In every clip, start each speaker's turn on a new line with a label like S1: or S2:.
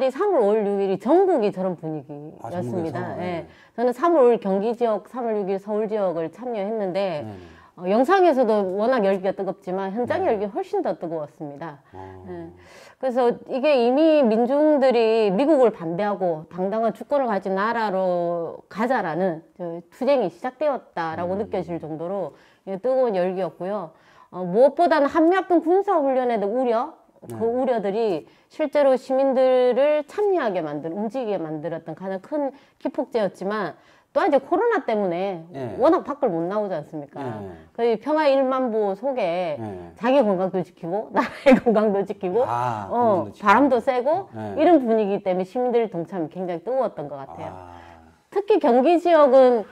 S1: 날이 3월 5일 6일이 전국이 저런 분위기였습니다. 예. 저는 3월 5일 경기 지역, 3월 6일 서울 지역을 참여했는데 영상에서도 워낙 열기가 뜨겁지만 현장의 열기가 훨씬 더 뜨거웠습니다. 예. 그래서 이게 이미 민중들이 미국을 반대하고 당당한 주권을 가진 나라로 가자라는 투쟁이 시작되었다라고 느껴질 정도로 뜨거운 열기였고요. 무엇보다는 한미합동 군사훈련에 대한 우려, 그 우려들이 실제로 시민들을 참여하게 움직이게 만들었던 가장 큰 기폭제였지만 또 이제 코로나 때문에 워낙 밖을 못 나오지 않습니까? 그 평화 1만보 속에 자기 건강도 지키고 나라의 건강도 지키고 바람도 쐬고 이런 분위기 때문에 시민들의 동참이 굉장히 뜨거웠던 것 같아요. 특히 경기 지역은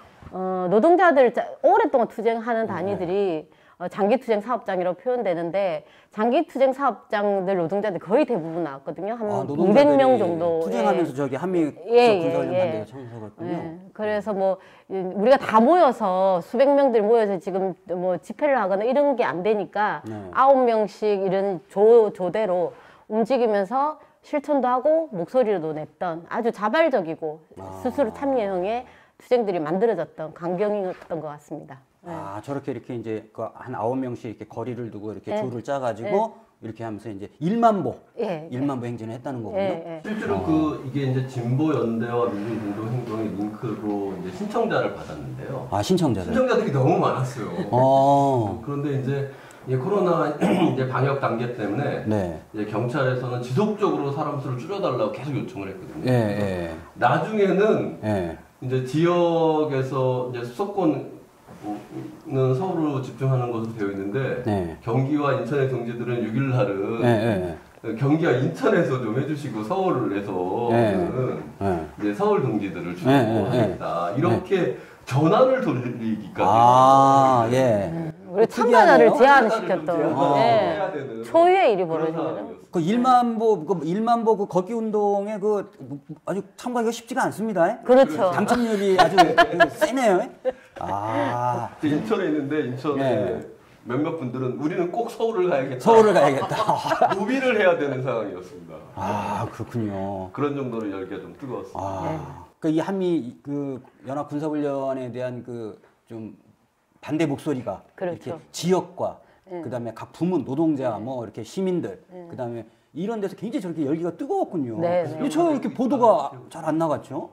S1: 노동자들 오랫동안 투쟁하는 단위들이 장기투쟁 사업장이라고 표현되는데 장기투쟁 사업장들 노동자들 거의 대부분 나왔거든요. 한 200명 정도.
S2: 투쟁하면서 저기 한미 군사훈련 반대가 참석했군요.
S1: 그래서 뭐 우리가 다 모여서 수백 명들 모여서 지금 뭐 집회를 하거나 이런 게 안 되니까 9명씩 이런 조대로 움직이면서 실천도 하고 목소리도 냈던 아주 자발적이고 스스로 참여형의 투쟁들이 만들어졌던 강경이었던 것 같습니다.
S2: 저렇게 이렇게 이제 한 9명씩 이렇게 거리를 두고 이렇게 줄을 짜가지고 이렇게 하면서 이제 1만보, 1만보 행진을 했다는 거군요.
S3: 실제로 이게 이제 진보연대와 민중공동행동의 링크로 이제 신청자를 받았는데요. 신청자들이 너무 많았어요. 그런데 이제 코로나 이제 방역 단계 때문에 이제 경찰에서는 지속적으로 사람 수를 줄여달라고 계속 요청을 했거든요. 나중에는 이제 지역에서 이제 수도권 는 서울로 집중하는 것으로 되어 있는데 경기와 인천의 동지들은 6일 날은 경기와 인천에서 좀 해주시고 서울에서는 이제 서울 동지들을 주로 하겠다 이렇게 전환을 돌리기까지
S1: 우리 참가자를 제한시켰던 초유의 일이 벌어진 거죠.
S2: 그 1만보 그 걷기 운동에 아주 참가하기가 쉽지가 않습니다.
S1: 그렇죠.
S2: 당첨률이 아주 세네요.
S3: 인천에 있는데 인천에 몇몇 분들은 우리는 꼭 서울을 가야겠다. 노비를 해야 되는 상황이었습니다.
S2: 그렇군요.
S3: 그런 정도로 열기가 좀 뜨거웠습니다.
S2: 이 한미 연합 군사훈련에 대한 좀 반대 목소리가 이렇게 지역과 그다음에 각 부문 노동자 뭐 이렇게 시민들 그다음에 이런 데서 굉장히 저렇게 열기가 뜨거웠군요. 저 이렇게 보도가 잘 안 나갔죠.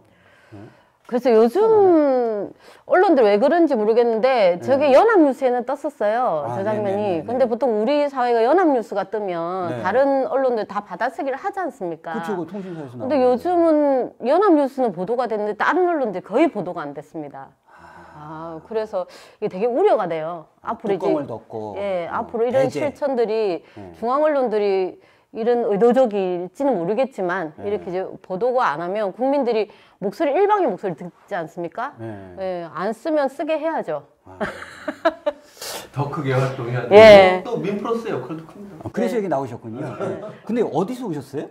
S1: 그래서 요즘 언론들 왜 그런지 모르겠는데 저게 연합뉴스에는 떴었어요. 저 장면이. 근데 보통 우리 사회가 연합뉴스가 뜨면 다른 언론들 다 받아쓰기를 하지 않습니까?
S2: 그렇죠. 통신사에서 나오고.
S1: 근데 요즘은 연합뉴스는 보도가 됐는데 다른 언론들 거의 보도가 안 됐습니다. 그래서 이게 되게 우려가 돼요. 앞으로
S2: 뚜껑을 덮고.
S1: 앞으로 이런 실천들이 중앙 언론들이 이런 의도적일지는 모르겠지만 이렇게 이제 보도가 안 하면 국민들이 일방의 목소리 듣지 않습니까? 안 쓰면 쓰게 해야죠.
S3: 더 크게 활동해야 되고 또 민플러스의 역할도 큽니다.
S2: 그래서 여기 나오셨군요. 근데 어디서 오셨어요?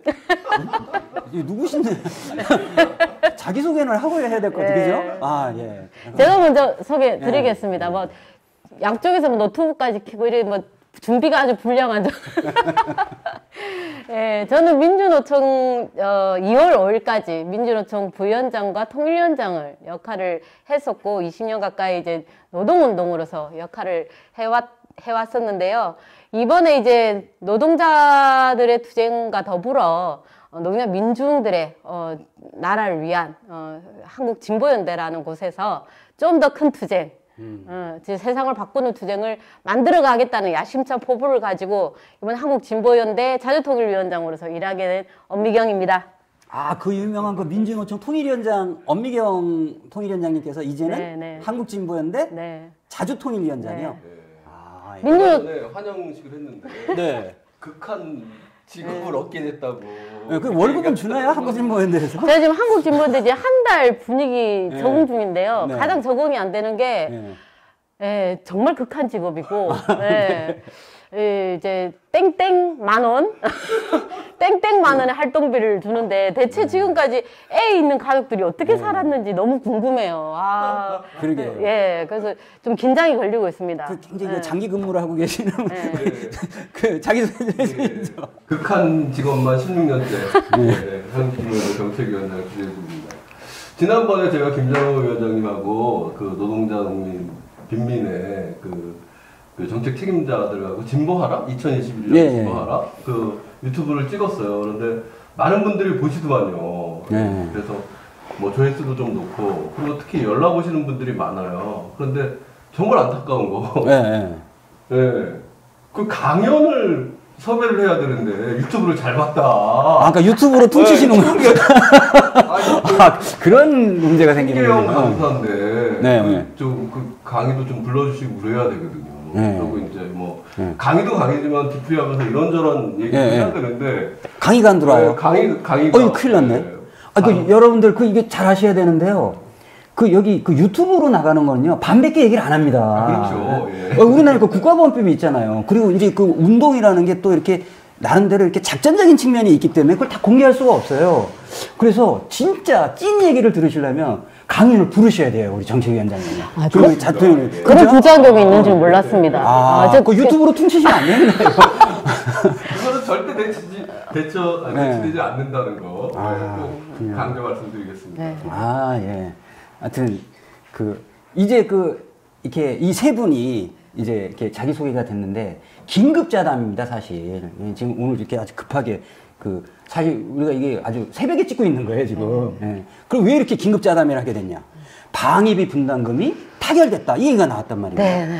S2: 누구신데? 자기소개는 하고 해야 될 것 같아요, 그죠?
S1: 제가 먼저 소개 드리겠습니다. 뭐 양쪽에서 노트북까지 켜고 이래 준비가 아주 불량하죠. 저는 민주노총 2월 5일까지 민주노총 부위원장과 통일위원장을 역할을 했었고 20년 가까이 이제 노동운동으로서 역할을 해왔었는데요. 이번에 이제 노동자들의 투쟁과 더불어 노동자 민중들의 나라를 위한 한국 진보연대라는 곳에서 좀 더 큰 투쟁, 세상을 바꾸는 투쟁을 만들어 가겠다는 야심찬 포부를 가지고 이번 한국진보연대 자주통일위원장으로서 일하게 된 엄미경입니다.
S2: 그 유명한 민주노총 통일위원장 엄미경 통일위원장님께서 이제는 한국진보연대 자주통일위원장이요.
S3: 전에 환영식을 했는데 극한 직업을 얻게 됐다고.
S2: 그 월급은 주나요? 한국진보연대에서?
S1: 제가 지금 한국진보연대 이제 한 달 분위기 적응 중인데요. 가장 적응이 안 되는 게 정말 극한 직업이고 이제 땡땡 만원 땡땡 만원의 활동비를 주는데 대체 지금까지 애 있는 가족들이 어떻게 살았는지 너무 궁금해요. 아,
S2: 그러게요.
S1: 예, 그래서 좀 긴장이 걸리고 있습니다.
S2: 그 굉장히 장기 근무를 하고 계시는 그 자기 소개 해주시죠.
S3: 극한 직업만 16년째 한국노조 정책위원장 주재수입니다. 지난번에 제가 김장호 위원장님하고 그 노동자 농민 빈민의 그 정책 책임자들하고 진보하라 2021년
S2: 예,
S3: 진보하라 그 유튜브를 찍었어요. 그런데 많은 분들이 보시더만요. 그래서 뭐 조회수도 좀 높고 그리고 특히 연락 오시는 분들이 많아요. 그런데 정말 안타까운 거. 그 강연을 섭외를 해야 되는데 유튜브를 잘 봤다.
S2: 그러니까 유튜브로 퉁치시는 거예요. 그런 문제가 생기는 거예요.
S3: 강사인데 그 강의도 좀 불러주시고 그래야 되거든요. 그리고 이제 뭐 강의도 강의지만 디프리하면서 이런저런 얘기를 해야 되는데
S2: 강의가 안 들어와요.
S3: 강의가
S2: 큰일 났네. 여러분들 이게 잘 하셔야 되는데요. 여기 유튜브로 나가는 거는요, 반밖에 얘기를 안 합니다.
S3: 그렇죠.
S2: 우리나라에 국가보안법이 있잖아요. 그리고 이제 그 운동이라는 게 또 이렇게 나름대로 이렇게 작전적인 측면이 있기 때문에 그걸 다 공개할 수가 없어요. 그래서 진짜 찐 얘기를 들으시려면 강연을 부르셔야 돼요, 우리 정책위원장님이.
S1: 그런 부작용이 있는 줄 몰랐습니다.
S2: 그 유튜브로 퉁치시면 안 됩니다.
S3: 그거는 절대 대처되지 않는다는 거. 꼭 강조 말씀드리겠습니다.
S2: 예. 하여튼 이제 이렇게 이 세 분이 이제 이렇게 자기 소개가 됐는데 긴급 자담입니다, 사실. 지금 오늘 이렇게 아주 급하게 사실 우리가 이게 아주 새벽에 찍고 있는 거예요, 지금. 그럼 왜 이렇게 긴급 자담을 하게 됐냐? 방위비 분담금이 타결됐다, 이 얘기가 나왔단 말이에요.
S1: 네.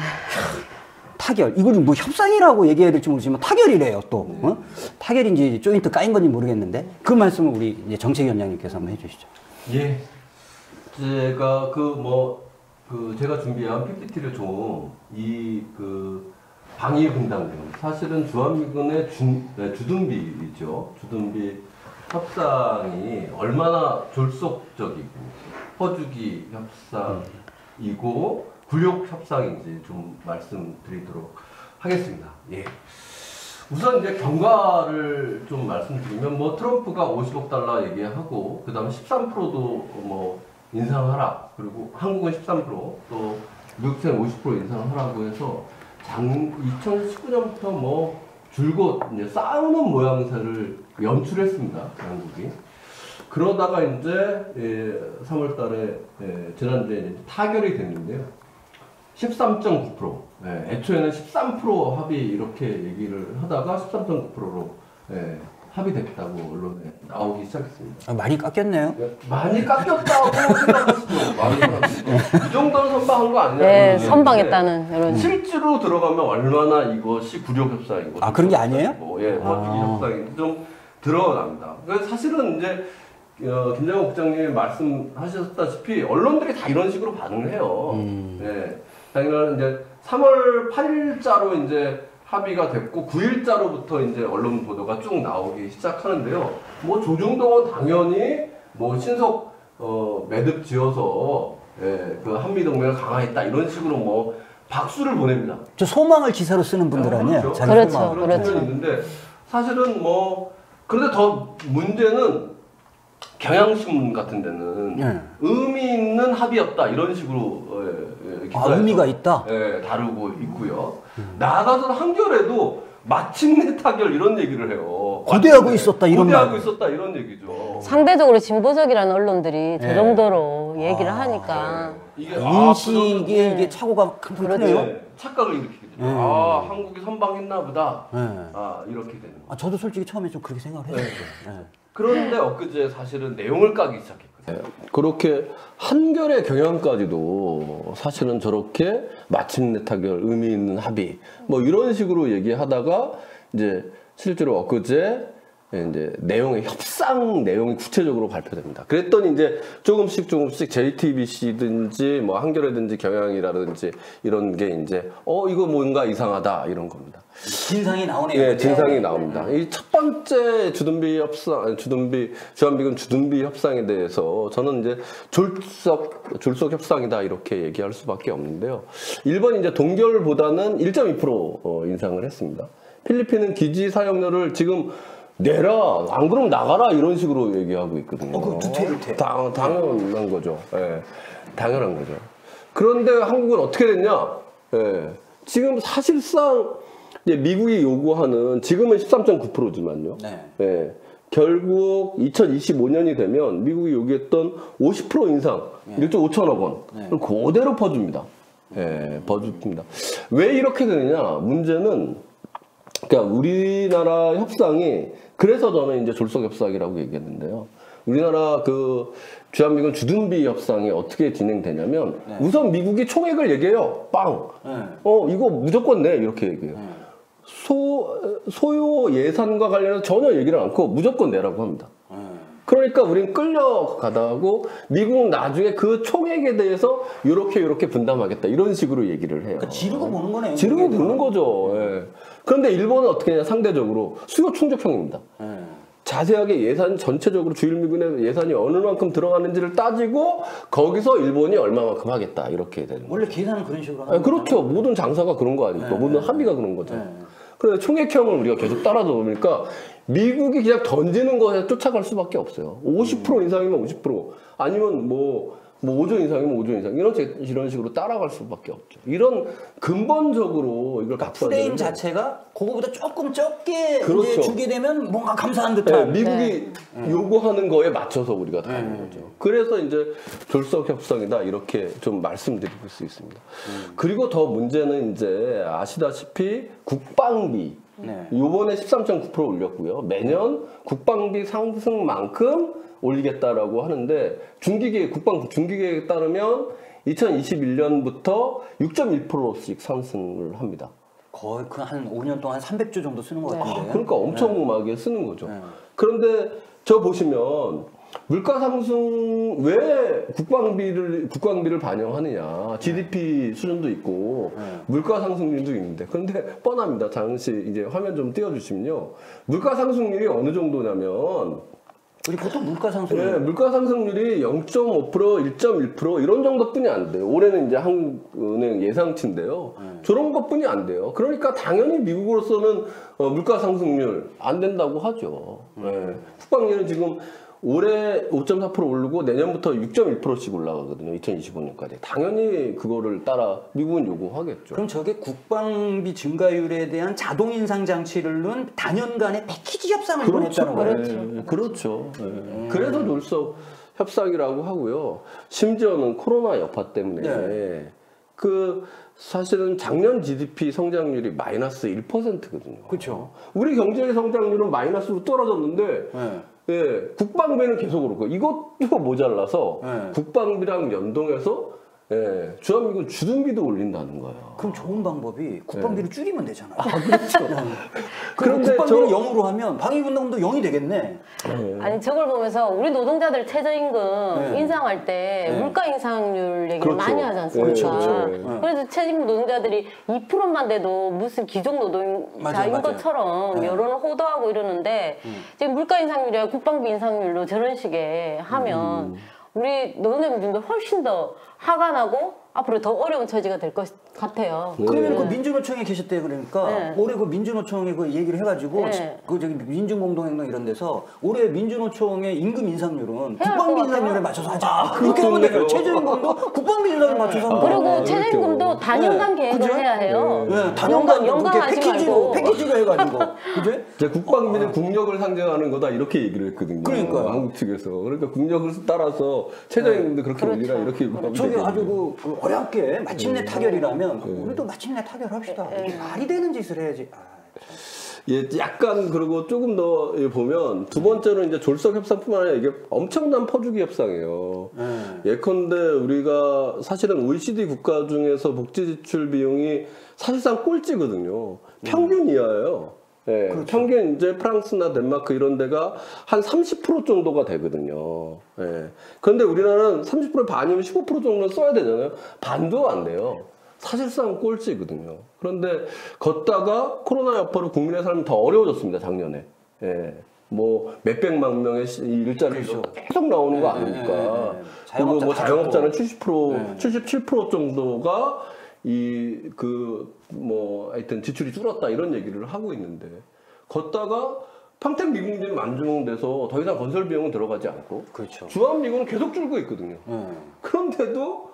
S2: 타결. 이걸 뭐 협상이라고 얘기해야 될지 모르지만 타결이래요, 또. 타결인지 조인트 까인 건지 모르겠는데 그 말씀을 우리 이제 정책위원장님께서 한번 해주시죠.
S3: 예. 제가 제가 준비한 PPT를 좀 방위 분담금, 사실은 주한미군의 주둔비죠. 주둔비 협상이 얼마나 졸속적이고 허주기 협상이고 굴욕 협상인지 좀 말씀드리도록 하겠습니다. 예. 우선 이제 경과를 좀 말씀드리면 트럼프가 50억 달러 얘기하고 그다음에 13%도 인상하라. 그리고 한국은 13%, 또 미국은 50% 인상하라고 해서 2019년부터 줄곧 이제 싸우는 모양새를 연출했습니다, 한국이. 그러다가 이제 3월 달에 지난주에 이제 타결이 됐는데요. 13.9%. 애초에는 13% 합의 이렇게 얘기를 하다가 13.9%로 합의됐다고 언론에 나오기 시작했습니다.
S2: 많이 깎였네요.
S3: 많이 깎였다고 생각하시죠. 이 정도는 선방한 거 아니냐?
S1: 네, 선방했다는 이런.
S3: 실제로 들어가면 얼마나 이것이 굴욕 협상이고.
S2: 그런 게 아니에요?
S3: 허주기 협상이 좀 드러납니다. 사실은 이제 김장호 국장님이 말씀하셨다시피 언론들이 다 이런 식으로 반응을 해요. 당연히 이제 3월 8일자로 이제 합의가 됐고 9일자로부터 이제 언론 보도가 쭉 나오기 시작하는데요. 조중동은 당연히 신속 매듭 지어서 그 한미 동맹을 강화했다 이런 식으로 박수를 보냅니다.
S2: 저 소망을 기사로 쓰는 분들 아니에요?
S1: 그렇죠.
S3: 그런 측면이 있는데 사실은 그런데 더 문제는 경향신문 같은 데는 의미 있는 합의였다 이런 식으로
S2: 의미가 있다?
S3: 다루고 있고요. 나아가서 한겨레도 마침내 타결 이런 얘기를 해요.
S2: 고대하고 있었다 이런
S3: 얘기죠.
S1: 상대적으로 진보적이라는 언론들이 저 정도로 얘기를 하니까
S2: 이게 인식에 이게 착오가 크네요.
S3: 착각을 일으키겠죠. 한국이 선방했나 보다. 이렇게 되는 거죠.
S2: 저도 솔직히 처음에 좀 그렇게 생각을 했어요.
S3: 그런데 엊그제 사실은 내용을 까기 시작했거든요. 그렇게 한결의 경향까지도 사실은 저렇게 마침내 타결, 의미 있는 합의 이런 식으로 얘기하다가 이제 실제로 엊그제 이제 내용의 협상 내용이 구체적으로 발표됩니다. 그랬더니 이제 조금씩 JTBC든지 뭐 한겨레든지 경향이라든지 이런 게 이제 이거 뭔가 이상하다 이런 겁니다.
S2: 진상이 나오네요.
S3: 예, 진상이 나옵니다. 이 첫 번째 주한미군 주둔비 협상에 대해서 저는 이제 졸속 협상이다 이렇게 얘기할 수밖에 없는데요. 일본이 이제 동결보다는 1.2% 인상을 했습니다. 필리핀은 기지 사용료를 지금 내라, 안 그러면 나가라 이런 식으로 얘기하고 있거든요.
S2: 그 두퇴.
S3: 당연한 거죠. 예, 당연한 거죠. 그런데 한국은 어떻게 됐냐? 예, 지금 사실상 이제 미국이 요구하는 지금은 13.9%지만요.
S2: 네.
S3: 예, 결국 2025년이 되면 미국이 요구했던 50% 인상, 1조 5천억 원, 그대로 퍼줍니다. 예, 퍼줍니다. 왜 이렇게 되느냐? 문제는 그러니까 우리나라 협상이 그래서 저는 이제 졸속 협상이라고 얘기했는데요. 우리나라 그 주한미군 주둔비 협상이 어떻게 진행되냐면 우선 미국이 총액을 얘기해요. 빵. 이거 무조건 내 이렇게 얘기해요. 소요 예산과 관련해서 전혀 얘기를 않고 무조건 내라고 합니다. 그러니까 우린 끌려가다고 미국은 나중에 그 총액에 대해서 요렇게 분담하겠다 이런 식으로 얘기를 해요.
S2: 그러니까 지르고 보는 거네요.
S3: 지르고 보는 거죠. 예. 그런데 일본은 어떻게 하냐 상대적으로 수요 충족형입니다. 자세하게 예산 전체적으로 주일미군의 예산이 어느 만큼 들어가는지를 따지고 거기서 일본이 얼마만큼 하겠다 이렇게 되는 거죠.
S2: 원래 계산은 그런 식으로 하는
S3: 그렇죠.
S2: 거잖아요.
S3: 모든 장사가 그런 거 아닙니까? 모든 합의가 그런 거죠. 그래서 총액형을 우리가 계속 따라다 보니까 미국이 그냥 던지는 거에 쫓아갈 수밖에 없어요. 50% 인상이면 50%, 아니면 뭐 5조 인상이면 5조 인상, 이런 식으로 따라갈 수밖에 없죠. 이런 근본적으로 이걸
S2: 그러니까 프레임 자체가 그거보다 조금 적게
S3: 그렇죠.
S2: 이제 주게 되면 뭔가 감사한 듯한.
S3: 미국이 요구하는 거에 맞춰서 우리가 가는 거죠. 그래서 이제 졸속 협상이다 이렇게 좀 말씀드릴 수 있습니다. 그리고 더 문제는 이제 아시다시피 국방비. 요번에 13.9% 올렸고요. 매년 국방비 상승만큼 올리겠다라고 하는데 국방 중기계획에 따르면 2021년부터 6.1%씩 상승을 합니다.
S2: 거의 그 한 5년 동안 300조 정도 쓰는 것 같은데.
S3: 그러니까 엄청나게 쓰는 거죠. 그런데 저 보시면 물가 상승 왜 국방비를 반영하느냐? GDP 수준도 있고 물가 상승률도 있는데 그런데 뻔합니다. 잠시 이제 화면 좀 띄워주시면요. 물가 상승률이 어느 정도냐면
S2: 우리 보통 물가 상승률.
S3: 네, 물가 상승률이 0.5%, 1.1% 이런 정도뿐이 안 돼요. 올해는 이제 한국은행 예상치인데요. 저런 것뿐이 안 돼요. 그러니까 당연히 미국으로서는 물가 상승률 안 된다고 하죠. 국방비는 지금 올해 5.4% 오르고 내년부터 6.1%씩 올라가거든요. 2025년까지. 당연히 그거를 따라 미국은 요구하겠죠.
S2: 그럼 저게 국방비 증가율에 대한 자동 인상 장치를 넣은 단연간의 패키지 협상을 했다는 거예요.
S3: 그렇죠. 그래서 졸속 협상이라고 하고요. 심지어는 코로나 여파 때문에 사실은 작년 GDP 성장률이 마이너스 1%거든요.
S2: 그렇죠.
S3: 우리 경제 성장률은 마이너스로 떨어졌는데 국방비는 계속 오르고 이것도 모자라서 국방비랑 연동해서 주한미군 주둔비도 올린다는 거예요.
S2: 그럼 좋은 방법이 국방비를 줄이면 되잖아요.
S3: 그렇죠.
S2: 그런데 국방비를 0으로 하면 방위분담도 0이 되겠네.
S1: 아니 저걸 보면서 우리 노동자들 최저임금 인상할 때 물가 인상률 얘기를 많이 하지 않습니까? 그래서 최저임금 노동자들이 2%만 돼도 무슨 기존 노동자인 것처럼 여론을 호도하고 이러는데 지금 물가 인상률이야 국방비 인상률로 저런 식의 하면 우리 노동자분들도 훨씬 더 화가 나고 앞으로 더 어려운 처지가 될 것 같아요.
S2: 그러면 그 민주노총에 계셨대요. 그러니까 올해 그 민주노총에 그 얘기를 해가지고 그 저기 민중공동행동 이런 데서 올해 민주노총의 임금 인상률은 국방비 인상률에 맞춰서 하자. 그렇게 하면 돼요. 최저임금도 국방비 인상에 맞춰서 하면
S1: 그리고 최저임금도 단연간 계획을 해야 해요.
S2: 단연간
S1: 연간하지 말고
S2: 패키지로 해가지고. 그죠?
S3: 국방비는 국력을 상징하는 거다 이렇게 얘기를 했거든요.
S2: 그러니까요.
S3: 한국 측에서. 그러니까 국력을 따라서 최저임금도 그렇게 올리라 이렇게 얘기하면
S2: 저게 아주 그 어렵게 마침내 타결이라면 우리도 마침내 타결합시다. 이게 말이 되는 짓을 해야지.
S3: 약간 그리고 조금 더 보면 두 번째로 이제 졸속 협상뿐만 아니라 이게 엄청난 퍼주기 협상이에요. 예컨대 우리가 사실은 OECD 국가 중에서 복지 지출 비용이 사실상 꼴찌거든요. 평균 이하예요. 예, 그렇죠. 평균 이제 프랑스나 덴마크 이런 데가 한 30% 정도가 되거든요. 예. 그런데 우리나라는 30% 반이면 15% 정도는 써야 되잖아요. 반도 안 돼요. 사실상 꼴찌거든요. 그런데 걷다가 코로나 여파로 국민의 삶이 더 어려워졌습니다, 작년에. 예. 뭐 몇백만 명의 일자리가 그렇죠. 계속 나오는 거 아닙니까? 그리고 뭐 자영업자는 70%, 77% 정도가 뭐 하여튼 지출이 줄었다 이런 얘기를 하고 있는데 걷다가 평택 미군이 만중돼서 더 이상 건설 비용은 들어가지 않고 그렇죠. 주한 미군은 계속 줄고 있거든요. 그런데도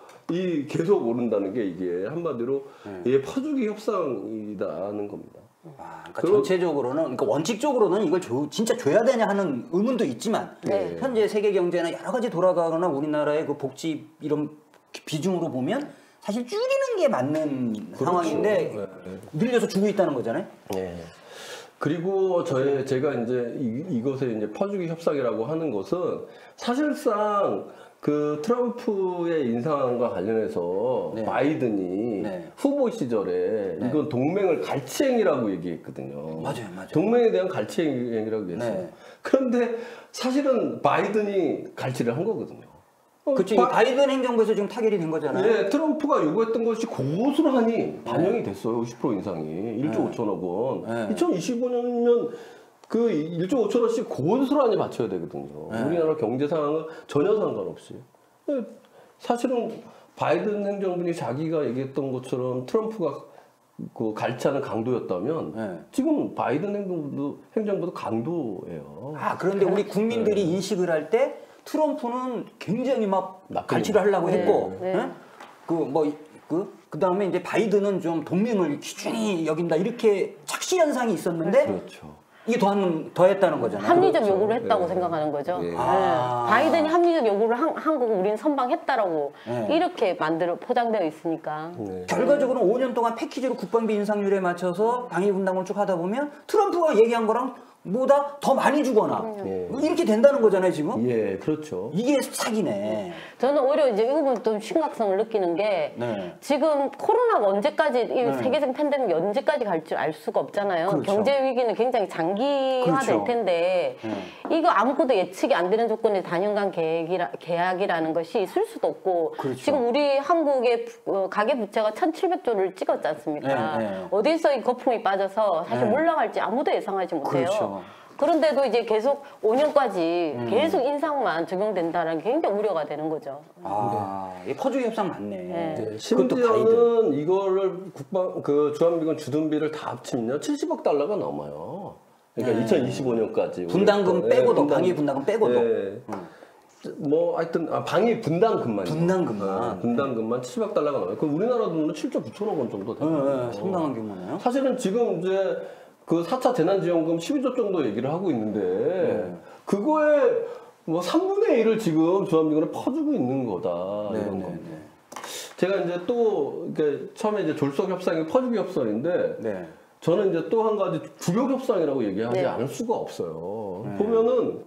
S3: 계속 오른다는 게 이게 한마디로 이게 퍼주기 협상이라는 겁니다.
S2: 그러니까 전체적으로는, 그러니까 원칙적으로는 이걸 진짜 줘야 되냐 하는 의문도 있지만 현재 세계 경제나 여러 가지 돌아가거나 우리나라의 그 복지 이런 비중으로 보면 사실 줄이는 게 맞는 그렇죠. 상황인데 늘려서 주고 있다는 거잖아요.
S3: 네. 그리고 제가 이제 이것에 이제 퍼주기 협상이라고 하는 것은 사실상 그 트럼프의 인상과 관련해서 바이든이 후보 시절에 이건 동맹을 갈치행위라고 얘기했거든요.
S2: 맞아요.
S3: 동맹에 대한 갈치행위라고 했어요. 그런데 사실은 바이든이 갈치를 한 거거든요.
S2: 그치. 바이든 행정부에서 지금 타결이 된 거잖아요.
S3: 네, 트럼프가 요구했던 것이 고스란히 반영이 됐어요. 50% 인상이. 1조 5천억 원. 2025년이면 그 1조 5천원씩 고스란히 받쳐야 되거든요. 우리나라 경제 상황은 전혀 상관없이. 사실은 바이든 행정부니 자기가 얘기했던 것처럼 트럼프가 그 갈치하는 강도였다면 지금 바이든 행정부도 강도예요.
S2: 그런데 우리 국민들이 인식을 할 때 트럼프는 굉장히 막 갈치를 하려고 했고, 그 다음에 이제 바이든은 좀 동맹을 귀중히 여긴다 이렇게 착시 현상이 있었는데,
S3: 그렇죠.
S2: 이게 더했다는 거잖아요.
S1: 합리적
S2: 그렇죠.
S1: 요구를 했다고 생각하는 거죠. 바이든이 합리적 요구를 한 거고 우리는 선방했다라고 이렇게 포장되어 있으니까.
S2: 결과적으로 5년 동안 패키지로 국방비 인상률에 맞춰서 방위 분담을 쭉 하다 보면 트럼프가 얘기한 거랑 보다 더 많이 주거나 이렇게 된다는 거잖아요 지금.
S3: 예, 그렇죠.
S2: 이게 사기네.
S1: 저는 오히려 이제 이 부분 좀 심각성을 느끼는 게 지금 코로나가 언제까지 이 세계적 팬데믹이 언제까지 갈 줄 알 수가 없잖아요. 그렇죠. 경제 위기는 굉장히 장기화될 텐데 이거 아무것도 예측이 안 되는 조건의 단연간 계약이라는 것이 있을 수도 없고 지금 우리 한국의 가계 부채가 1,700조를 찍었지 않습니까? 어디서 이 거품이 빠져서 사실 올라갈지 아무도 예상하지 못해요. 그런데도 이제 계속 5년까지 계속 인상만 적용된다는 게 굉장히 우려가 되는 거죠.
S2: 이 퍼주기 협상 맞네.
S3: 심지어는 이거를 주한미군 주둔비를 다 합치면 70억 달러가 넘어요. 그러니까 2025년까지.
S2: 분담금 빼고도, 방위 분담금 빼고도.
S3: 뭐 하여튼 방위 분담금만.
S2: 분담금만
S3: 70억 달러가 넘어요. 그럼 우리나라 돈으로 7조 9천억 원 정도 되거든요.
S2: 상당한 규모네요.
S3: 사실은 지금 이제 그 4차 재난지원금 12조 정도 얘기를 하고 있는데 그거에 뭐 3분의 1을 지금 주한미군에 퍼주고 있는 거다 이런 겁니다. 제가 이제 또 처음에 이제 졸속 협상이 퍼주기 협상인데 저는 이제 또 한 가지 구력 협상이라고 얘기하지 않을 수가 없어요. 보면은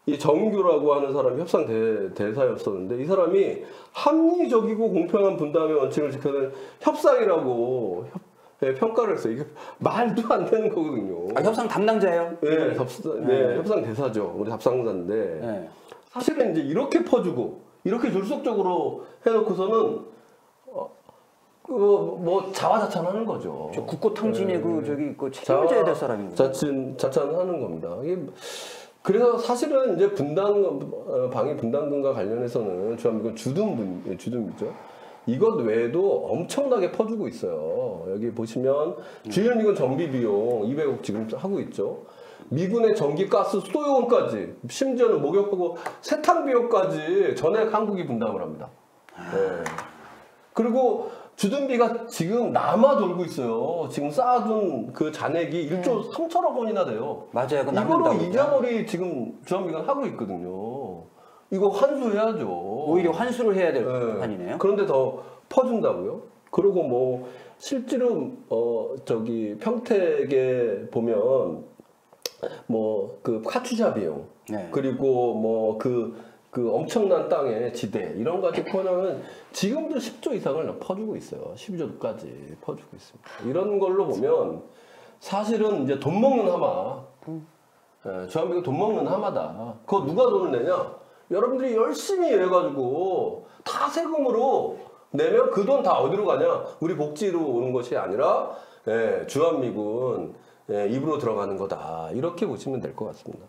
S3: 이 정규라고 하는 사람이 협상 대사였었는데 이 사람이 합리적이고 공평한 분담의 원칙을 지켜낸 협상이라고 평가를 했어요. 이게 말도 안 되는 거거든요.
S2: 협상 담당자예요?
S3: 협상 대사죠. 우리 답상자인데 사실은 이제 이렇게 퍼주고 이렇게 졸속적으로 해놓고서는 뭐 자화자찬하는 거죠.
S2: 국고탕진의 그 책임져야 될 사람인 거죠.
S3: 자찬하는 겁니다. 그래서 사실은 이제 방위 분담금과 관련해서는 주한미군 주둔비죠. 이것 외에도 엄청나게 퍼주고 있어요. 여기 보시면 주한미군 정비 비용 200억 지금 하고 있죠. 미군의 전기, 가스, 수도요금까지 심지어는 목욕하고 세탁 비용까지 전액 한국이 분담을 합니다. 그리고 주둔비가 지금 남아 돌고 있어요. 지금 쌓아둔 그 잔액이 1조 3천억 원이나 돼요.
S2: 맞아요.
S3: 이거로 이자머리 지금 주한미군 하고 있거든요. 이거 환수해야죠.
S2: 오히려 환수를 해야 될 판이네요.
S3: 그런데 더 퍼준다고요? 그리고 뭐 실제로 평택에 보면 뭐 그 카투자 비용 그리고 뭐 그 엄청난 땅의 지대 이런 거까지 포함하면 지금도 10조 이상을 퍼주고 있어요. 12조까지 퍼주고 있습니다. 이런 걸로 보면 사실은 이제 돈 먹는 하마. 예, 주한미군 돈 먹는 하마다. 그거 누가 돈을 내냐? 여러분들이 열심히 일해가지고 다 세금으로 내면 그 돈 다 어디로 가냐? 우리 복지로 오는 것이 아니라 예, 주한미군 예, 입으로 들어가는 거다. 이렇게 보시면 될 것 같습니다.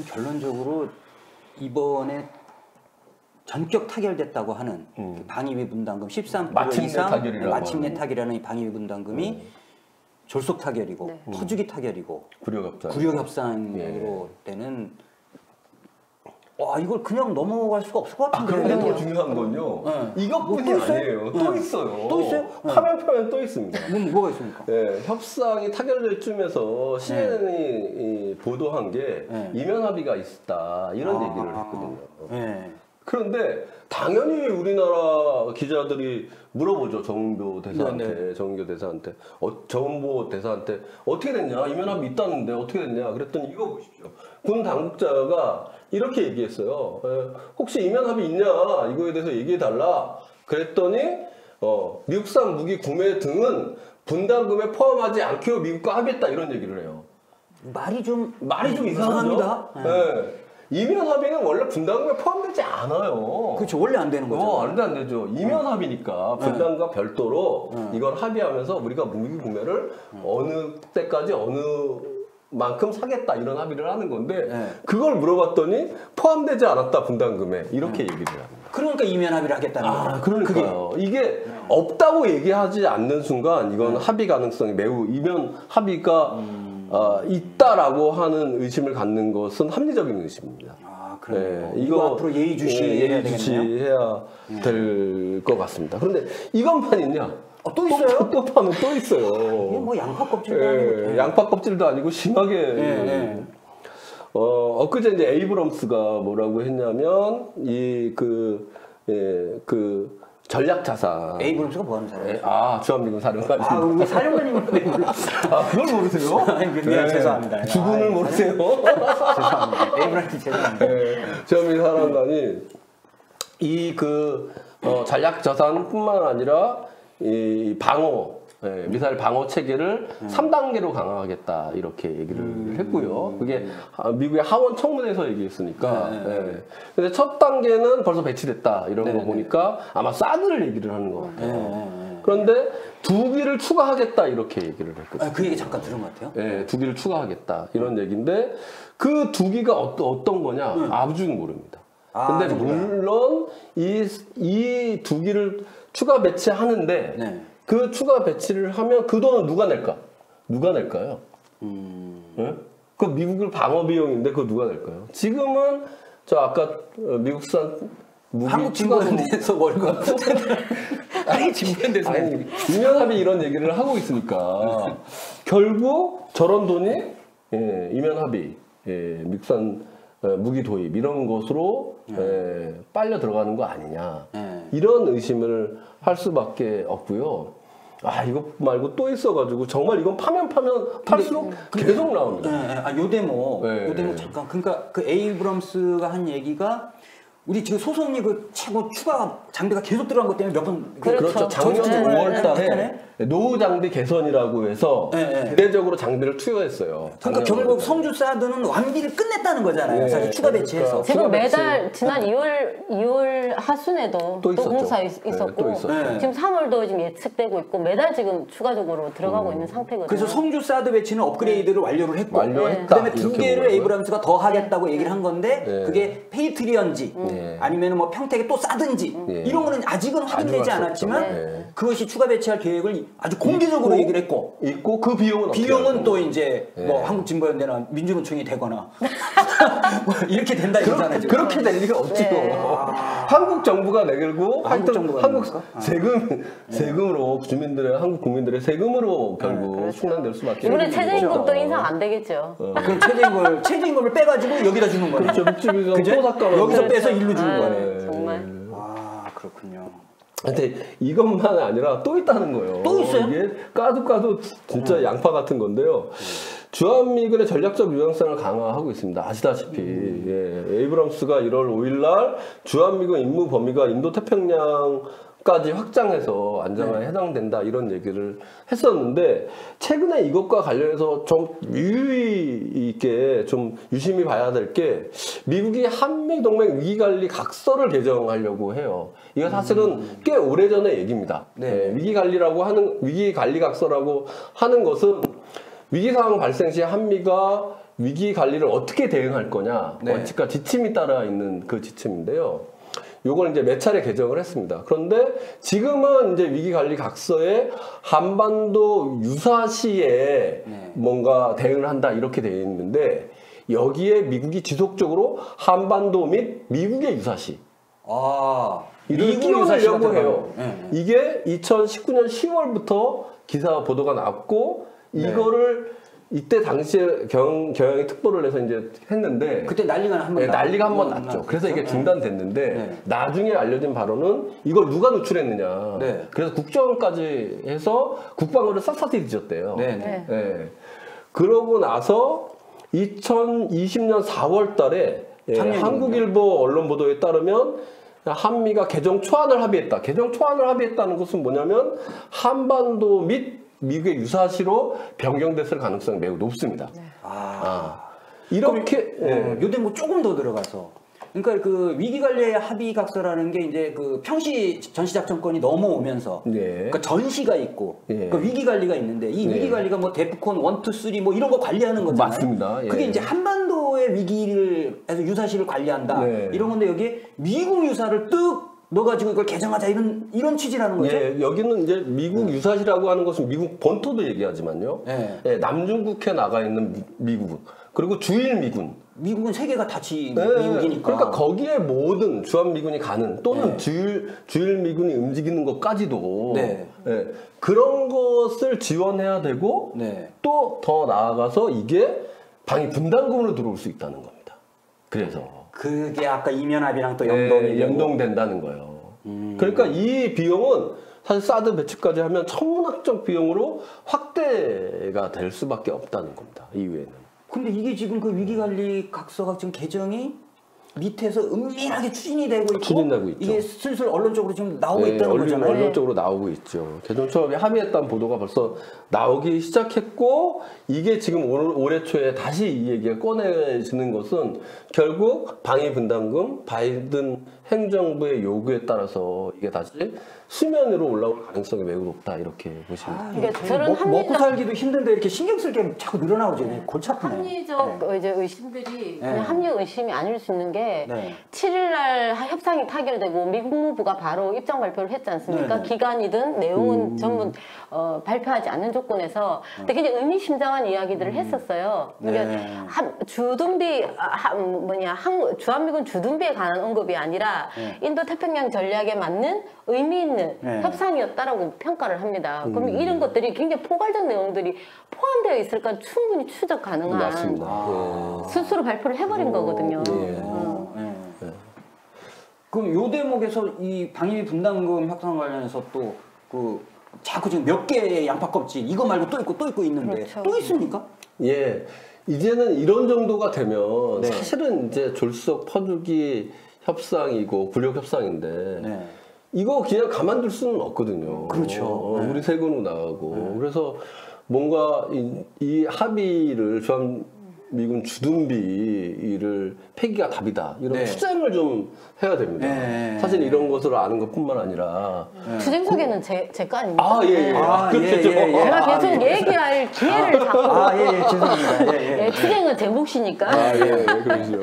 S2: 결론적으로 이번에 전격 타결됐다고 하는 그 방위비 분담금 13%
S3: 마침내
S2: 이상
S3: 타결이라고
S2: 마침내 타결이라는 이 방위비 분담금이 졸속 타결이고
S1: 네.
S2: 퍼주기 타결이고
S3: 구력협상.
S2: 구력협상으로 되는 와 이걸 그냥 넘어갈 수가 없을 것 같은데.
S3: 그런데 더 중요한 건요.
S2: 네.
S3: 이것뿐이
S2: 뭐 또 있어요?
S3: 아니에요.
S2: 네.
S3: 또 있어요.
S2: 또 있어요?
S3: 파면 또 있습니다.
S2: 뭐가 있습니까?
S3: 네, 협상이 타결될 쯤에서 CNN이 보도한 게 이면 합의가 있었다 이런 얘기를 했거든요.
S2: 네.
S3: 그런데 당연히 우리나라 기자들이 물어보죠. 정은교 대사한테,
S2: 네.
S3: 정은교 대사한테, 정은보 대사한테 어떻게 됐냐? 이면 합의 있다는데 어떻게 됐냐? 그랬더니 이거 보십시오. 군 당국자가 이렇게 얘기했어요. 혹시 이면 합의 있냐? 이거에 대해서 얘기해달라. 그랬더니 미국산 무기 구매 등은 분담금에 포함하지 않기로 미국과 합의했다 이런 얘기를 해요.
S2: 말이 좀
S3: 이상합니다. 네. 이면 합의는 원래 분담금에 포함되지 않아요.
S2: 그렇죠. 원래 안 되는 거죠.
S3: 안 되죠. 이면 합의니까 분담금과 별도로 이걸 합의하면서 우리가 무기 구매를 어느 때까지 어느 만큼 사겠다 이런 합의를 하는 건데 그걸 물어봤더니 포함되지 않았다 분담금에 이렇게 얘기를 합니다.
S2: 그러니까 이면 합의를 하겠다는 거죠.
S3: 그러니까요. 이게 없다고 얘기하지 않는 순간 이건 합의 가능성이 매우 이면 합의가 있다라고 하는 의심을 갖는 것은 합리적인 의심입니다.
S2: 그래요. 이거 앞으로 예의주시해야
S3: 될 것 같습니다. 그런데 이것만 있냐?
S2: 또 있어요?
S3: 또 파면 또 있어요.
S2: 이게 뭐 양파 껍질도 아니고.
S3: 양파 껍질도 아니고 심하게. 엊그제 이제 에이브럼스가 뭐라고 했냐면 그 전략 자산.
S2: 에이브럼스가 뭐 하는 사람이에요?
S3: 주한미군 사령관님.
S2: 왜 사령관님을 왜 불렀어요?
S3: 그걸 모르세요?
S2: 아니, 죄송합니다.
S3: 주군을 모르세요?
S2: 죄송합니다. 에이브럼스 죄송합니다.
S3: 주한미군 사령관이 전략 자산뿐만 아니라 이 방어 미사일 방어 체계를 3단계로 강화하겠다 이렇게 얘기를 했고요. 그게 미국의 하원 청문회에서 얘기했으니까. 근데 첫 단계는 벌써 배치됐다 이런 거 보니까 아마 사드를 얘기를 하는 것 같아요. 그런데 2기를 추가하겠다 이렇게 얘기를 했거든요.
S2: 그 얘기 잠깐 들은 것 같아요.
S3: 네, 2기를 추가하겠다 이런 얘기인데 그 2기가 어떤 거냐 아직 모릅니다. 근데 물론 이 2기를 추가 배치하는데 그 추가 배치를 하면 그 돈은 누가 낼까? 누가 낼까요? 네? 그 미국의 방어 비용인데 그거 누가 낼까요? 지금은 아까 미국산 무기
S2: 한국 진보연대에서 월급 한국 진보연대에서
S3: 이면합의 이런 얘기를 하고 있으니까 결국 저런 돈이 이면합의 미국산 무기 도입 이런 것으로 빨려 들어가는 거 아니냐 이런 의심을 할 수밖에 없고요. 이거 말고 또 있어가지고 정말 이건 파면 팔수록 계속 나옵니다.
S2: 요 대목 잠깐. 그러니까 그 에이브럼스가 한 얘기가 우리 지금 소송이 그 최고 추가 장비가 계속 들어간 것 때문에 몇 번
S3: 그렇죠. 작년 5월 달에 노후 장비 개선이라고 해서 대대적으로 장비를 투여했어요.
S2: 그러니까 결국 성주 사드는 완비를 끝냈다는 거잖아요. 사실 추가 배치해서.
S1: 지금 매달 지난 2월 하순에도 또 공사 있었고 지금 3월도 지금 예측되고 있고 매달 지금 추가적으로 들어가고 있는 상태거든요.
S2: 그래서 성주 사드 배치는 업그레이드를 완료를 했고
S3: 완료했다.
S2: 그다음에 2개를 에이브람스가 더 하겠다고 얘기를 한 건데 그게 페이트리언지 아니면 뭐 평택에 또 싸든지 이런 거는 아직은 확인되지 않았지만 그것이 추가 배치할 계획을 아주 공개적으로 얘기를 했고
S3: 그 비용은
S2: 또 이제 뭐 한국진보연대나 민주노총이 되거나 뭐 이렇게 된다 이거잖아요.
S3: 그렇게 될 리가 없지요. 한국 정부가 내고 한국 세금으로 한국 국민들의 세금으로 결국 충당될 수밖에 없는
S1: 이번에 최저임금도 인상 안 되겠죠.
S2: 그럼 최저임금을 빼가지고 여기다 주는 거예요.
S3: 그렇죠. 묵직비가
S2: 여기서 빼서 일로 주는 거예요.
S1: 정말.
S2: 그렇군요.
S3: 근데 이것만 아니라 또 있다는 거예요.
S2: 또 있어요?
S3: 이게 까도 진짜 양파 같은 건데요. 주한미군의 전략적 유연성을 강화하고 있습니다. 아시다시피 에이브럼스가 1월 5일 날 주한미군 임무 범위가 인도태평양 까지 확장해서 안정화에 해당된다 이런 얘기를 했었는데 최근에 이것과 관련해서 좀 유의 있게 좀 유심히 봐야 될 게 미국이 한미동맹 위기관리 각서를 개정하려고 해요. 이거 사실은 꽤 오래전의 얘기입니다. 위기관리 각서라고 하는 것은 위기 상황 발생 시 한미가 위기 관리를 어떻게 대응할 거냐 원칙과 지침이 따라 있는 그 지침인데요. 요걸 이제 몇 차례 개정을 했습니다. 그런데 지금은 이제 위기관리 각서에 한반도 유사시에 뭔가 대응을 한다 이렇게 되어 있는데 여기에 미국이 지속적으로 한반도 및 미국의 유사시 이를 끼워내려고 해요. 이게 2019년 10월부터 기사 보도가 났고 이거를 이때 당시에 경영이 특보를 해서 이제 했는데
S2: 그때 난리가
S3: 한 번 났죠. 그래서 이게 중단됐는데 나중에 알려진 바로는 이걸 누가 누출했느냐. 그래서 국정원까지 해서 국방부를 싹싹이 뒤졌대요. 그러고 나서 2020년 4월 달에 한국일보 언론 보도에 따르면 한미가 개정 초안을 합의했다. 개정 초안을 합의했다는 것은 뭐냐면 한반도 및 미국의 유사시로 변경됐을 가능성이 매우 높습니다.
S2: 이렇게 요때 뭐 조금 더 들어가서 그러니까 그 위기관리 합의 각서라는 게 이제 그 평시 전시작전권이 넘어오면서 그러니까 전시가 있고 그 위기관리가 있는데 이 위기관리가 뭐 데프콘 1, 2, 3 뭐 이런 거 관리하는 거잖아요.
S3: 맞습니다.
S2: 그게 이제 한반도의 위기를 해서 유사시를 관리한다 이런 건데 여기에 미국 유사를 뜩 넣어가지고 이걸 개정하자 이런 취지라는 거죠?
S3: 여기는 이제 미국 유사시라고 하는 것은 미국 본토도 얘기하지만요. 남중국해 나가 있는 미국 그리고 주일미군.
S2: 미국은 세계가 다 미국이니까.
S3: 그러니까 거기에 모든 주한미군이 가는 또는 주일미군이 움직이는 것까지도 그런 것을 지원해야 되고 또 더 나아가서 이게 방위 분담금으로 들어올 수 있다는 겁니다. 그래서.
S2: 그게 아까 이면합의랑 또
S3: 연동된다는 거예요. 그러니까 이 비용은 사실 사드 배치까지 하면 천문학적 비용으로 확대가 될 수밖에 없다는 겁니다. 이후에는.
S2: 근데 이게 지금 그 위기관리 각서가 지금 개정이 밑에서 은밀하게 추진이 되고 있고 이게 슬슬 언론적으로 지금 나오고 있다는 거잖아요.
S3: 언론적으로 나오고 있죠. 개정 초안에 합의했다는 보도가 벌써 나오기 시작했고 이게 지금 올해 초에 다시 이 얘기가 꺼내지는 것은 결국 방위 분담금 바이든 행정부의 요구에 따라서 이게 다시 수면 위로 올라올 가능성이 매우 높다 이렇게 보시면
S2: 됩니다. 먹고 살기도 힘든데 이렇게 신경 쓸 게 자꾸 늘어나오죠. 골치 아프네.
S1: 합리적 이제 의심들이 그냥 합리적 의심이 아닐 수 있는 게 7일날 협상이 타결되고 미국 무부가 바로 입장 발표를 했지 않습니까? 기간이든 내용은 전부 발표하지 않는 조건에서 근데 굉장히 의미심장한 이야기들을 했었어요. 그러니까 주둔비 주한미군 주둔비에 관한 언급이 아니라 인도 태평양 전략에 맞는 의미 있는 협상이었다라고 평가를 합니다. 그럼 이런 것들이 굉장히 포괄적 내용들이 포함되어 있을까 충분히 추적 가능한
S3: 맞습니다.
S1: 스스로 발표를 해버린 거거든요.
S2: 그럼 요 대목에서 이 방위 분담금 협상 관련해서 또 그 자꾸 지금 몇 개의 양파 껍질 이거 말고 또 있고 있는데 또 있습니까?
S3: 이제는 이런 정도가 되면 사실은 이제 졸속 퍼주기 협상이고武력 협상인데 이거 그냥 가만둘 수는 없거든요.
S2: 그렇죠.
S3: 우리 세금으로 나가고 그래서 뭔가 이 합의를 주한미군 주둔비를 폐기가 답이다 이런 투쟁을 좀 해야 됩니다. 사실 이런 것을 아는 것뿐만 아니라
S1: 투쟁 소개는 제 거 아닙니까?
S3: 제가
S1: 계속 얘기할 기회를 잡고
S2: 죄송합니다.
S1: 투쟁은 제 몫이니까.
S3: 그렇죠.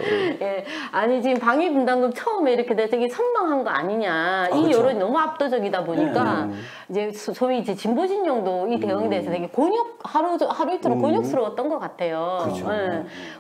S1: 아니 지금 방위 분담금 처음에 이렇게 돼서 이게 선방한 거 아니냐 이 여론이 너무 압도적이다 보니까 이제 소위 이제 진보 진영도 이 대응에 대해서 되게 하루 이틀 곤욕스러웠던 것 같아요.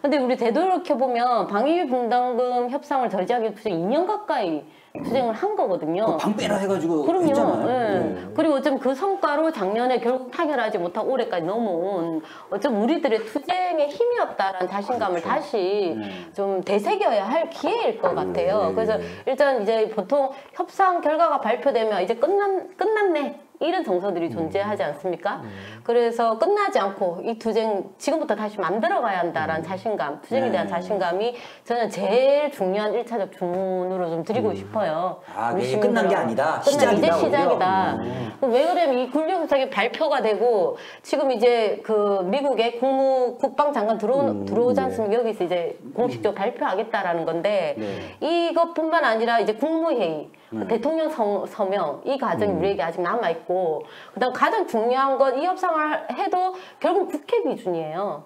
S1: 근데 우리 되돌이켜 보면 방위 분담금 협상을 저지하기 위해서 2년 가까이 투쟁을 한 거거든요.
S2: 방빼라 해가지고
S1: 그럼요.
S2: 했잖아요.
S1: 그리고 어쩜 그 성과로 작년에 결국 타결하지 못하고 올해까지 넘어온 어쩜 우리들의 투쟁의 힘이었다라는 자신감을 다시 좀 되새겨야 할 기회일 것 같아요. 그래서 일단 이제 보통 협상 결과가 발표되면 이제 끝났네. 이런 정서들이 존재하지 않습니까? 그래서 끝나지 않고 이 투쟁 지금부터 다시 만들어가야 한다라는 자신감, 투쟁에 대한 자신감이 저는 제일 중요한 1차적 주문으로 좀 드리고 싶어요.
S2: 아, 이게 끝난 게 아니다.
S1: 이제 시작이다. 왜 그러면 이 굴욕협상이 발표가 되고 지금 이제 그 미국의 국방장관 들어오지 않습니까? 여기서 이제 공식적으로 발표하겠다라는 건데 이것뿐만 아니라 이제 국무회의, 대통령 서명 이 과정이 우리에게 아직 남아있고 그다음 가장 중요한 건 이 협상을 해도 결국 국회 비준이에요.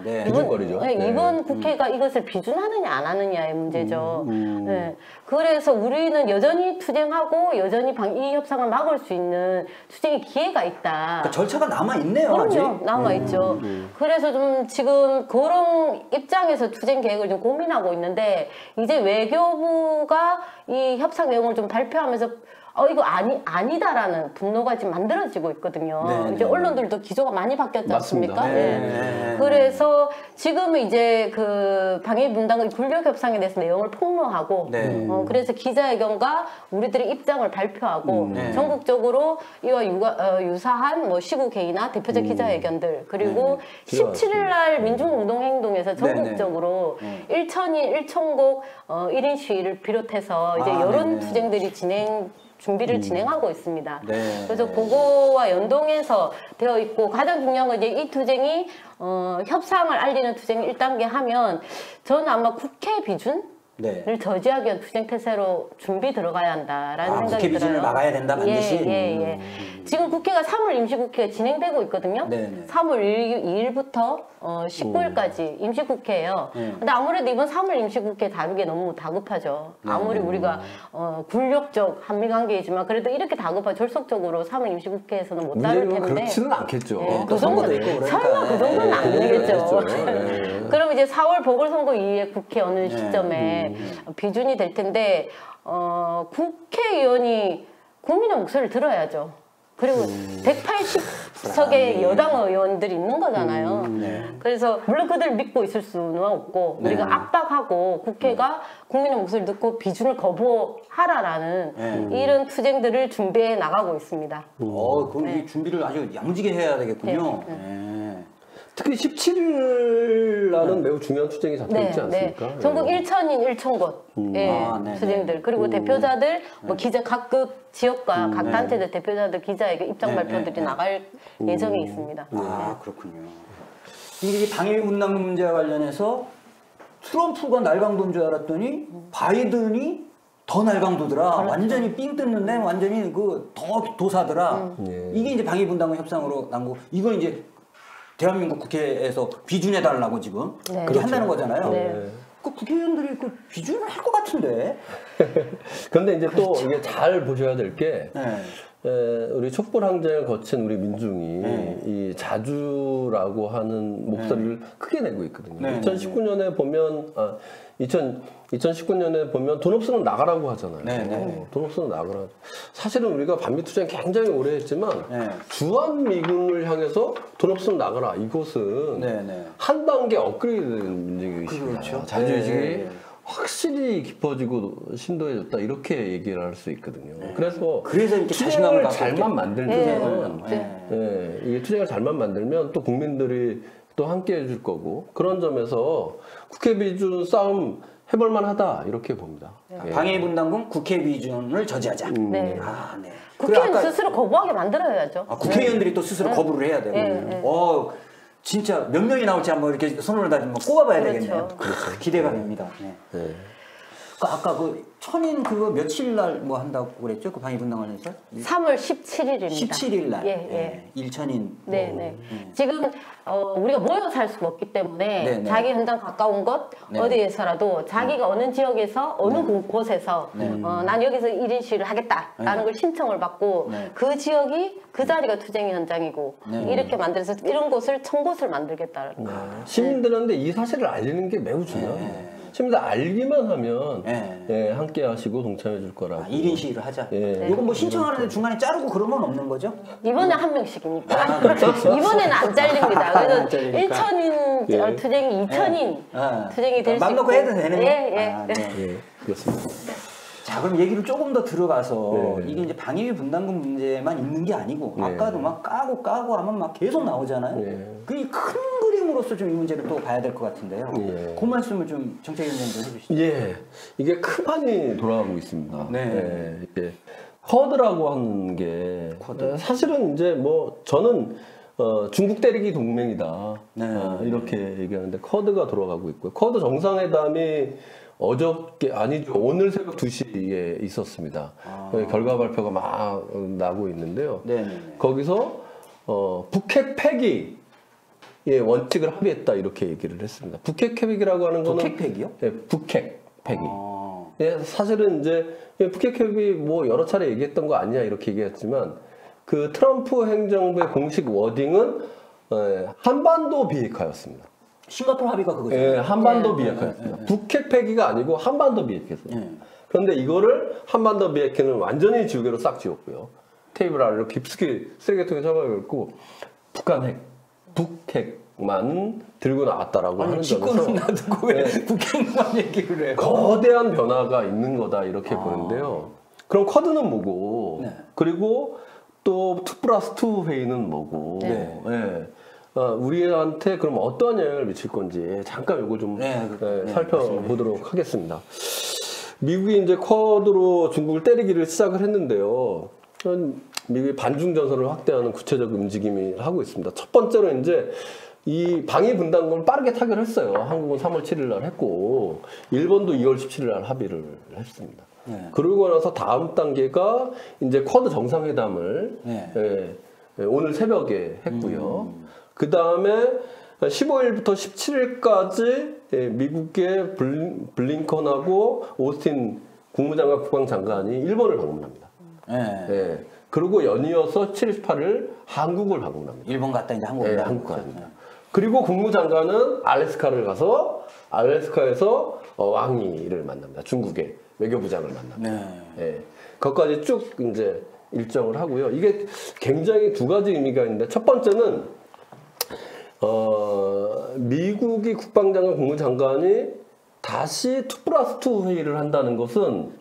S2: 네.
S4: 비준거리죠.
S1: 이번 국회가 이것을 비준하느냐 안 하느냐의 문제죠. 네. 그래서 우리는 여전히 투쟁하고 여전히 이 협상을 막을 수 있는 투쟁의 기회가 있다.
S2: 그러니까 절차가 남아있네요.
S1: 그럼요.
S2: 아직.
S1: 남아있죠. 그래서 좀 지금 그런 입장에서 투쟁 계획을 좀 고민하고 있는데 이제 외교부가 이 협상 내용을 좀 발표하면서 이거 아니다라는 분노가 지금 만들어지고 있거든요.
S2: 네네.
S1: 이제 언론들도 기조가 많이 바뀌었지 않습니까?
S4: 맞습니다.
S1: 네. 그래서 지금은 이제 그 방위분담의 굴욕협상에 대해서 내용을 폭로하고, 그래서 기자회견과 우리들의 입장을 발표하고, 전국적으로 이와 유사한 뭐 시국회의나 대표적 기자회견들, 그리고 17일날 민중운동행동에서 전국적으로 1천인 1천곡 1인 시위를 비롯해서 이제 여론 투쟁들이 준비를 진행하고 있습니다. 그래서 그거와 연동해서 되어 있고 가장 중요한 건 이제 이 투쟁이 협상을 알리는 투쟁 1단계 하면 저는 아마 국회 비준을 저지하기 위한 투쟁 태세로 준비 들어가야 한다라는 생각이 들어요.
S2: 국회 비준을 막아야 된다 반드시.
S1: 지금 국회가 3월 임시국회가 진행되고 있거든요. 3월 2일부터 19일까지 임시국회예요. 근데 아무래도 이번 3월 임시국회 다루기 너무 다급하죠. 아무리 우리가 굴욕적 한미관계이지만 그래도 이렇게 다급하고 절속적으로 3월 임시국회에서는 못 다룰 텐데.
S4: 그렇지는 않겠죠.
S1: 그 정도는
S2: 있고
S1: 설마 그 정도는 안 되겠죠. 그럼 이제 4월 보궐선거 이후에 국회 어느 시점에 비준이 될 텐데 국회의원이 국민의 목소리를 들어야죠. 그리고 180석의 여당 의원들이 있는 거잖아요. 그래서 물론 그들 믿고 있을 수는 없고 우리가 압박하고 국회가 국민의 목소리를 듣고 비준을 거부하라라는 이런 투쟁들을 준비해 나가고 있습니다.
S2: 그럼 이 준비를 아주 야무지게 해야 되겠군요.
S4: 특히 17일 날은 매우 중요한 투쟁이 잡혀있지 않습니까?
S1: 전국 1천인 1천곳 투쟁들 그리고 대표자들 뭐 기자 각급 지역과 각 단체들 대표자들 기자에게 입장 발표들이 나갈 예정에 있습니다.
S2: 그렇군요. 이게 방위분담금 문제와 관련해서 트럼프가 날강도인 줄 알았더니 바이든이 더 날강도더라. 완전히 삥 뜯는데 완전히 더 도사더라. 이게 이제 방위분담금 협상으로 난 거. 이걸 이제 대한민국 국회에서 비준해달라고 지금 그렇게 한다는 거잖아요. 그 국회의원들이 그 비준을 할 것 같은데.
S4: 그런데 이제 또 이게 잘 보셔야 될 게 우리 촛불항쟁을 거친 우리 민중이 이 자주라고 하는 목소리를 크게 내고 있거든요. 2019년에 보면 2019년에 보면 돈 없으면 나가라고 하잖아요. 돈 없으면 나가라. 사실은 우리가 반미투쟁 굉장히 오래 했지만 주한미군을 향해서 돈 없으면 나가라. 이것은 한 단계 업그레이드된 문제이십니다. 자주의식이 확실히 깊어지고 심도해졌다 이렇게 얘기를 할 수 있거든요. 그래서
S2: 이렇게 자신감을
S4: 잘만 만들면 이게 투쟁을 잘만 만들면 또 국민들이 또 함께 해줄 거고 그런 점에서 국회 비준 싸움 해볼만 하다 이렇게 봅니다.
S2: 방위분담금 국회 비준을 저지하자.
S1: 국회의원 스스로 거부하게 만들어야죠.
S2: 국회의원들이 또 스스로 거부를 해야 되고. 진짜 몇 명이 나올지 한번 이렇게 손을 다지면 꼽아봐야 되겠네요. 기대가 됩니다. 아까 그 천인 그거 며칠 날 뭐 한다고 그랬죠? 그 방위분담관에서?
S1: 3월 17일입니다.
S2: 17일 날. 1천인.
S1: 지금 우리가 모여 살 수가 없기 때문에 자기 현장 가까운 곳 어디에서라도 자기가 어느 지역에서 어느 곳에서 난 여기서 1인 시위를 하겠다라는 걸 신청을 받고 그 지역이 그 자리가 투쟁의 현장이고 이렇게 만들어서 이런 곳을 1000곳을 만들겠다는
S4: 시민들한테 이 사실을 알리는 게 매우 중요해요. 시민들 알기만 하면 함께 하시고 동참해 줄 거라고.
S2: 1인 시위를 하자. 이건 뭐 신청하는데 중간에 자르고 그런 건 없는 거죠?
S1: 이번에 한 명씩이니까. 이번에는 안 잘립니다. 그래서 1천인 투쟁이 2천인 투쟁이 될 수 있고.
S2: 맘 놓고 해도 되는
S4: 그렇습니다.
S2: 자, 그럼 얘기를 조금 더 들어가서 이게 이제 방위비 분담금 문제만 있는 게 아니고 아까도 막 까고 하면 막 계속 나오잖아요. 그게 큰 그림으로서 좀 이 문제를 또 봐야 될 것 같은데요. 그 말씀을 좀 정책위원장님 좀 해주시죠.
S4: 예, 이게 큰 판이 돌아가고 있습니다. 쿼드라고 하는 게 사실은 이제 뭐 저는 중국 때리기 동맹이다 이렇게 얘기하는데 쿼드가 돌아가고 있고요. 쿼드 정상회담이 어저께 아니죠, 오늘 새벽 2시에 있었습니다. 결과 발표가 막 나고 있는데요. 거기서 북핵 폐기의 원칙을 합의했다 이렇게 얘기를 했습니다. 북핵 폐기라고 하는 거는
S2: 북핵 폐기요?
S4: 네, 북핵 폐기. 예, 사실은 이제 북핵 폐기 뭐 여러 차례 얘기했던 거 아니냐 이렇게 얘기했지만 그 트럼프 행정부의 공식 워딩은 한반도 비핵화였습니다.
S2: 싱가포르 합의가 그거죠.
S4: 예, 한반도 비핵화였습니다. 북핵 폐기가 아니고 한반도 비핵화였어요. 그런데 이거를 한반도 비핵화는 완전히 지우개로 싹 지웠고요. 테이블 아래로 깊숙이 쓰레기통에 잡아갖고 북핵만 들고 나왔다라고 하는 점에서
S2: 놔두고 왜 북핵만 얘기를 해요?
S4: 거대한 변화가 있는 거다 이렇게 보는데요. 그럼 쿼드는 뭐고 그리고 또 2+2 회의는 뭐고 우리한테 그럼 어떠한 영향을 미칠 건지 잠깐 요거 좀 살펴보도록 하겠습니다. 미국이 이제 쿼드로 중국을 때리기를 시작을 했는데요. 미국이 반중 전선을 확대하는 구체적 움직임을 하고 있습니다. 첫 번째로 이제 이 방위 분담금을 빠르게 타결했어요. 한국은 3월 7일 날 했고 일본도 2월 17일 날 합의를 했습니다. 그러고 나서 다음 단계가 이제 쿼드 정상회담을 오늘 새벽에 했고요. 그 다음에 15일부터 17일까지 미국의 블링컨하고 오스틴 국무장관 국방장관이 일본을 방문합니다. 그리고 연이어서 7월 18일 한국을 방문합니다.
S2: 일본 갔다 이제 한국
S4: 한국 갑니다. 그리고 국무장관은 알래스카를 가서 알래스카에서 왕이를 만납니다. 중국의 외교부장을 만납니다. 거기까지 쭉 이제 일정을 하고요. 이게 굉장히 두 가지 의미가 있는데 첫 번째는 미국이 국방장관 국무장관이 다시 2+2 회의를 한다는 것은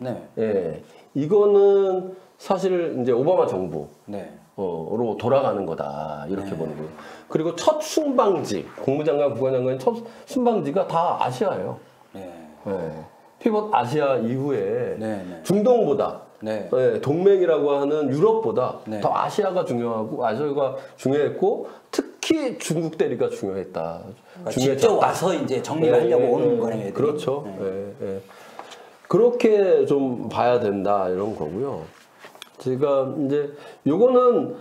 S4: 이거는 사실 이제 오바마 정부 로 돌아가는 거다 이렇게 보는 거예요. 그리고 첫 순방지 국무장관 국방장관의 첫 순방지가 다 아시아예요. 피벗 아시아 이후에 중동보다 동맹이라고 하는 유럽보다 더 아시아가 중요하고 아시아가 중요했고 특히 중국 대리가 중요했다.
S2: 직접 와서 이제 정리를 하려고 오는 거네요.
S4: 그렇죠. 그렇게 좀 봐야 된다 이런 거고요. 제가 이제 요거는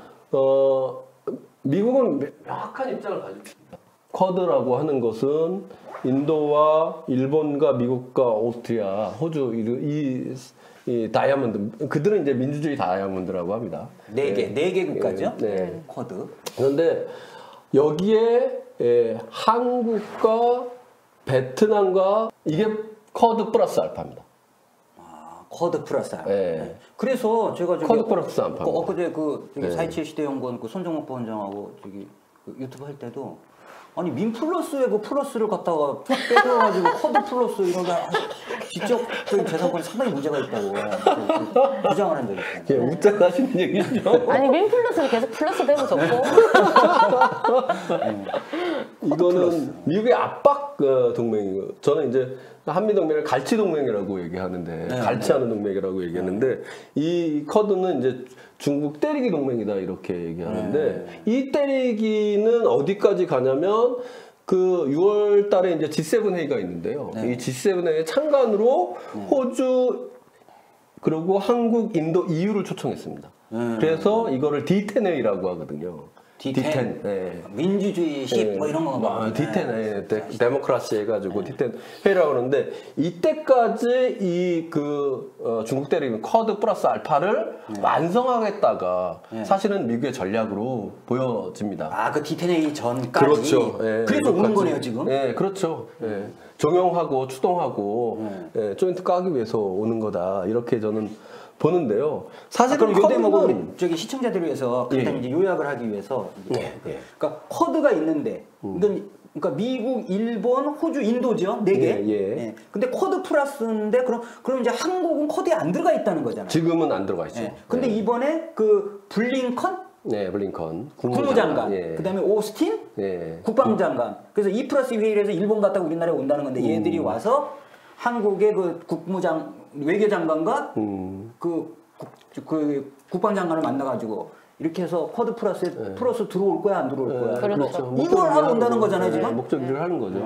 S4: 미국은 명확한 입장을 가지고 있습니다. 쿼드라고 하는 것은 인도와 일본과 미국과 오스트리아, 호주 이 다이아몬드 그들은 이제 민주주의 다이아몬드라고 합니다.
S2: 네 개 국가죠. 쿼드.
S4: 그런데 여기에 한국과 베트남과 이게 쿼드 플러스 알파입니다.
S2: 쿼드 플러스 알파. 그래서 제가
S4: 쿼드 플러스 알파.
S2: 엊그제 그 4.27 시대연구원 그 손정목 부원장하고 저기 그 유튜브 할 때도 아니 민 플러스에 그 플러스를 갖다가 빼줘가지고 쿼드 플러스 이런 거 지적적인 재산권에 상당히 문제가 있다고 주장을 한 적이 있어요.
S4: 웃자하시는 얘기죠.
S1: 아니 민 플러스는 계속 플러스 되고 좋고.
S4: 이거는 미국의 압박 동맹이고 저는 이제 한미 동맹을 갈치 동맹이라고 얘기하는데 갈치하는 동맹이라고 얘기하는데 이 쿼드는 이제 중국 때리기 동맹이다 이렇게 얘기하는데 이 때리기는 어디까지 가냐면 그 6월 달에 이제 G7 회의가 있는데요. 이 G7 회의 참관으로 호주 그리고 한국, 인도, EU를 초청했습니다. 그래서 이거를 D10 회의라고 하거든요. D10.
S2: 민주주의 10 뭐 이런 거.
S4: D10 데모크라시 해가지고 D10 회의라고 그러는데 이때까지 이 중국 때리는 쿼드 플러스 알파를 완성하겠다가 사실은 미국의 전략으로 보여집니다.
S2: 그 D10 회의 전까지.
S4: 그렇죠.
S2: 그래서 오는 거네요 지금.
S4: 그렇죠. 종용하고 추동하고 조인트 까기 위해서 오는 거다 이렇게 저는 보는데요. 사실
S2: 그럼 요 대목은 저기 시청자들을 위해서 간단히 이제 요약을 하기 위해서 그러니까 쿼드가 있는데 이건 그러니까 미국, 일본, 호주, 인도죠. 4개. 예. 근데 쿼드 플러스인데 그럼 이제 한국은 쿼드에 안 들어가 있다는 거잖아요.
S4: 지금은 안 들어가 있죠.
S2: 근데 이번에 그 블링컨
S4: 블링컨
S2: 국무장관, 그다음에 오스틴 국방장관. 그래서 2+2 회의를 해서 일본 갔다가 우리나라에 온다는 건데 얘들이 와서 한국의 그 외교장관과 그 국방장관을 만나가지고 이렇게 해서 쿼드 플러스 들어올 거야 안 들어올 거야.
S1: 그렇죠.
S2: 이걸 하러 온다는 거잖아요 지금.
S4: 목적일을 하는 거죠.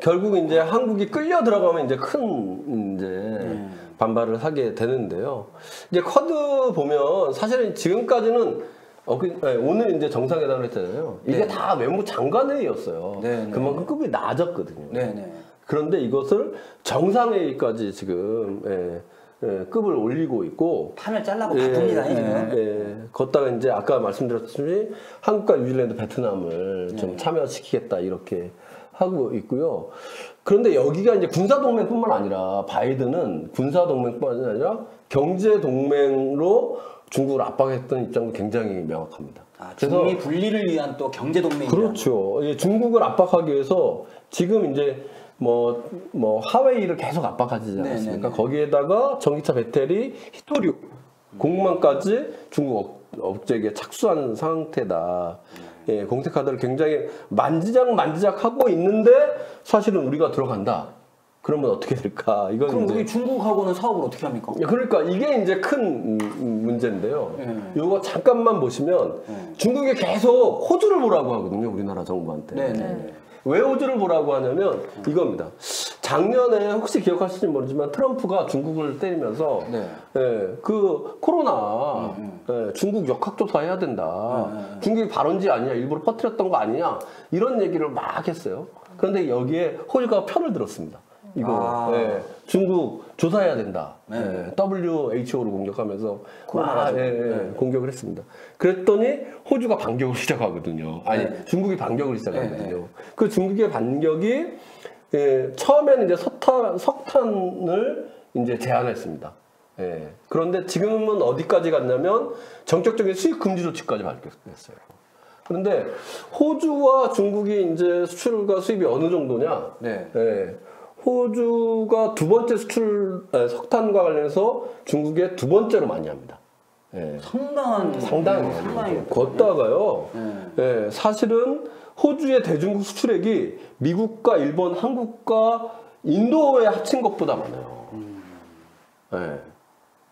S4: 결국 이제 한국이 끌려 들어가면 이제 큰 반발을 하게 되는데요. 이제 쿼드 보면 사실은 지금까지는 오늘 이제 정상회담을 했잖아요. 이게 다 외무 장관회의였어요. 그만큼 급이 낮았거든요. 그런데 이것을 정상회의까지 지금 급을 올리고 있고
S2: 판을 잘라고 바쁩니다 지금.
S4: 걷다가 이제 아까 말씀드렸듯이 한국과 뉴질랜드, 베트남을 좀 참여시키겠다 이렇게 하고 있고요. 그런데 여기가 이제 군사동맹뿐만 아니라 바이든은 군사동맹뿐만 아니라 경제동맹으로 중국을 압박했던 입장도 굉장히 명확합니다.
S2: 중미 분리를 위한 또 경제동맹이죠.
S4: 그렇죠. 중국을 압박하기 위해서 지금 이제 뭐 하웨이를 계속 압박하지 않았습니까? 거기에다가 전기차 배터리, 히토류 공급망까지 중국 억제기에 착수한 상태다. 공세카드를 굉장히 만지작 하고 있는데 사실은 우리가 들어간다. 그러면 어떻게 될까? 이건
S2: 그럼 우리 중국하고는 사업을 어떻게 합니까?
S4: 그러니까 이게 이제 큰 문제인데요. 이거 잠깐만 보시면 중국이 계속 호주를 보라고 하거든요. 우리나라 정부한테. 왜 호주를 보라고 하냐면 이겁니다. 작년에 혹시 기억하실지 모르지만 트럼프가 중국을 때리면서 그 코로나 중국 역학조사 해야 된다. 중국이 발원지 아니냐, 일부러 퍼뜨렸던 거 아니냐 이런 얘기를 막 했어요. 그런데 여기에 호주가 편을 들었습니다. 이거 중국 조사해야 된다. WHO를 공격하면서 공격을 했습니다. 그랬더니 호주가 반격을 시작하거든요. 중국이 반격을 시작하거든요. 그 중국의 반격이 처음에는 이제 석탄을 이제 제한했습니다. 그런데 지금은 어디까지 갔냐면 정격적인 수입 금지 조치까지 발표했어요. 그런데 호주와 중국이 이제 수출과 수입이 어느 정도냐? 호주가 두 번째 석탄과 관련해서 중국의 두 번째로 많이 합니다.
S2: 상당히.
S4: 걷다가요. 사실은 호주의 대중국 수출액이 미국과 일본, 한국과 인도에 합친 것보다 많아요.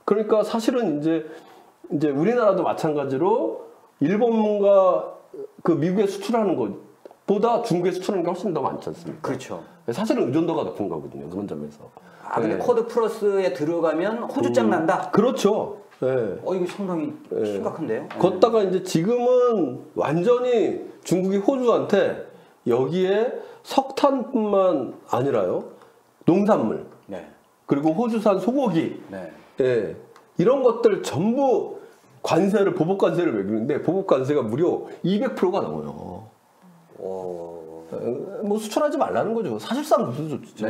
S4: 그러니까 사실은 이제 우리나라도 마찬가지로 일본과 그 미국에 수출하는 것보다 중국에 수출하는 게 훨씬 더 많지 않습니까?
S2: 그렇죠.
S4: 사실은 의존도가 높은 거거든요. 그런 점에서.
S2: 근데 쿼드 플러스에 들어가면 호주장 난다?
S4: 그렇죠.
S2: 이거 상당히 심각한데요?
S4: 걷다가 이제 지금은 완전히 중국이 호주한테 여기에 석탄뿐만 아니라요. 농산물. 그리고 호주산 소고기. 이런 것들 전부 보복 관세를 매기는데 보복 관세가 무려 200%가 넘어요. 뭐 수출하지 말라는 거죠. 사실상 무슨 조치죠.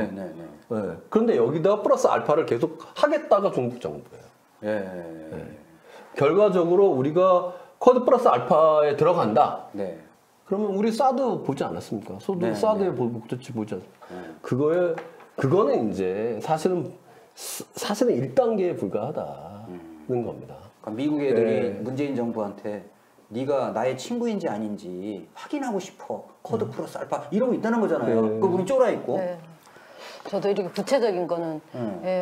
S4: 그런데 여기다 플러스 알파를 계속 하겠다가 중국 정부예요. 결과적으로 우리가 쿼드 플러스 알파에 들어간다. 그러면 우리 사드 보지 않았습니까? 사드의 보복 조치 보지 않았습니까? 그거는 이제 사실은 1단계에 불과하다는 겁니다.
S2: 그러니까 미국 애들이 문재인 정부한테 네가 나의 친구인지 아닌지 확인하고 싶어. 쿼드 플러스 알파 이러고 있다는 거잖아요. 그분이 쫄아 있고.
S1: 저도 이렇게 구체적인 거는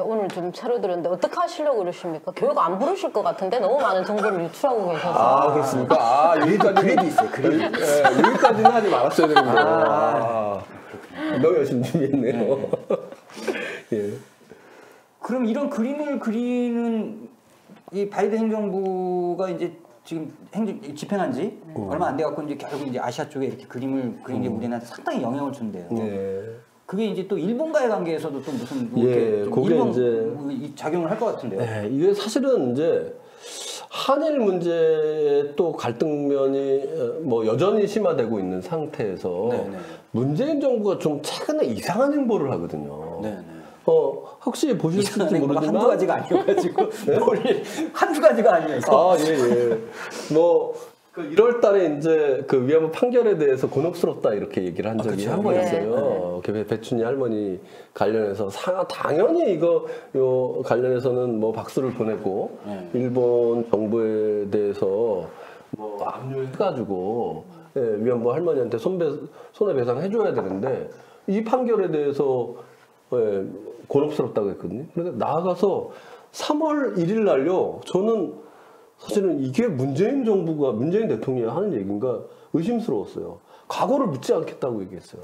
S1: 오늘 좀 차려 들었는데 어떻게 하시려고 그러십니까? 교육 안 부르실 것 같은데 너무 많은 정보를 유출하고 계셔서.
S4: 그렇습니까? 여기까지
S2: 그래도 있어요. 그래도.
S4: 여기까지는 하지 말았어야 되는데. 너무 열심히 준비했네요.
S2: 그럼 이런 그림을 그리는 이 바이든 행정부가 이제 지금 집행한 지 얼마 안 돼갖고 이제 결국 이제 아시아 쪽에 이렇게 그림을 그린 게 우리나라한테 상당히 영향을 준대요. 그게 이제 또 일본과의 관계에서도 또 무슨 일본 이제 작용을 할 것 같은데요.
S4: 이게 사실은 이제 한일 문제에 또 갈등면이 뭐 여전히 심화되고 있는 상태에서 문재인 정부가 좀 최근에 이상한 행보를 하거든요. 혹시 보셨을지 모르지만
S2: 한두 가지가 아니어가지고 한두 가지가 아니어서
S4: 그 1월 달에 이제 그 위안부 판결에 대해서 곤혹스럽다 이렇게 얘기를 한 적이 한 번 있어요. 배춘희 할머니 관련해서 당연히 이거 요 관련해서는 뭐 박수를 보내고 일본 정부에 대해서 뭐 압류해가지고 위안부 할머니한테 손해배상 해줘야 되는데 이 판결에 대해서 곤혹스럽다고 했거든요. 그런데 나아가서 3월 1일 날요. 저는 사실은 이게 문재인 대통령이 하는 얘기인가 의심스러웠어요. 과거를 묻지 않겠다고 얘기했어요.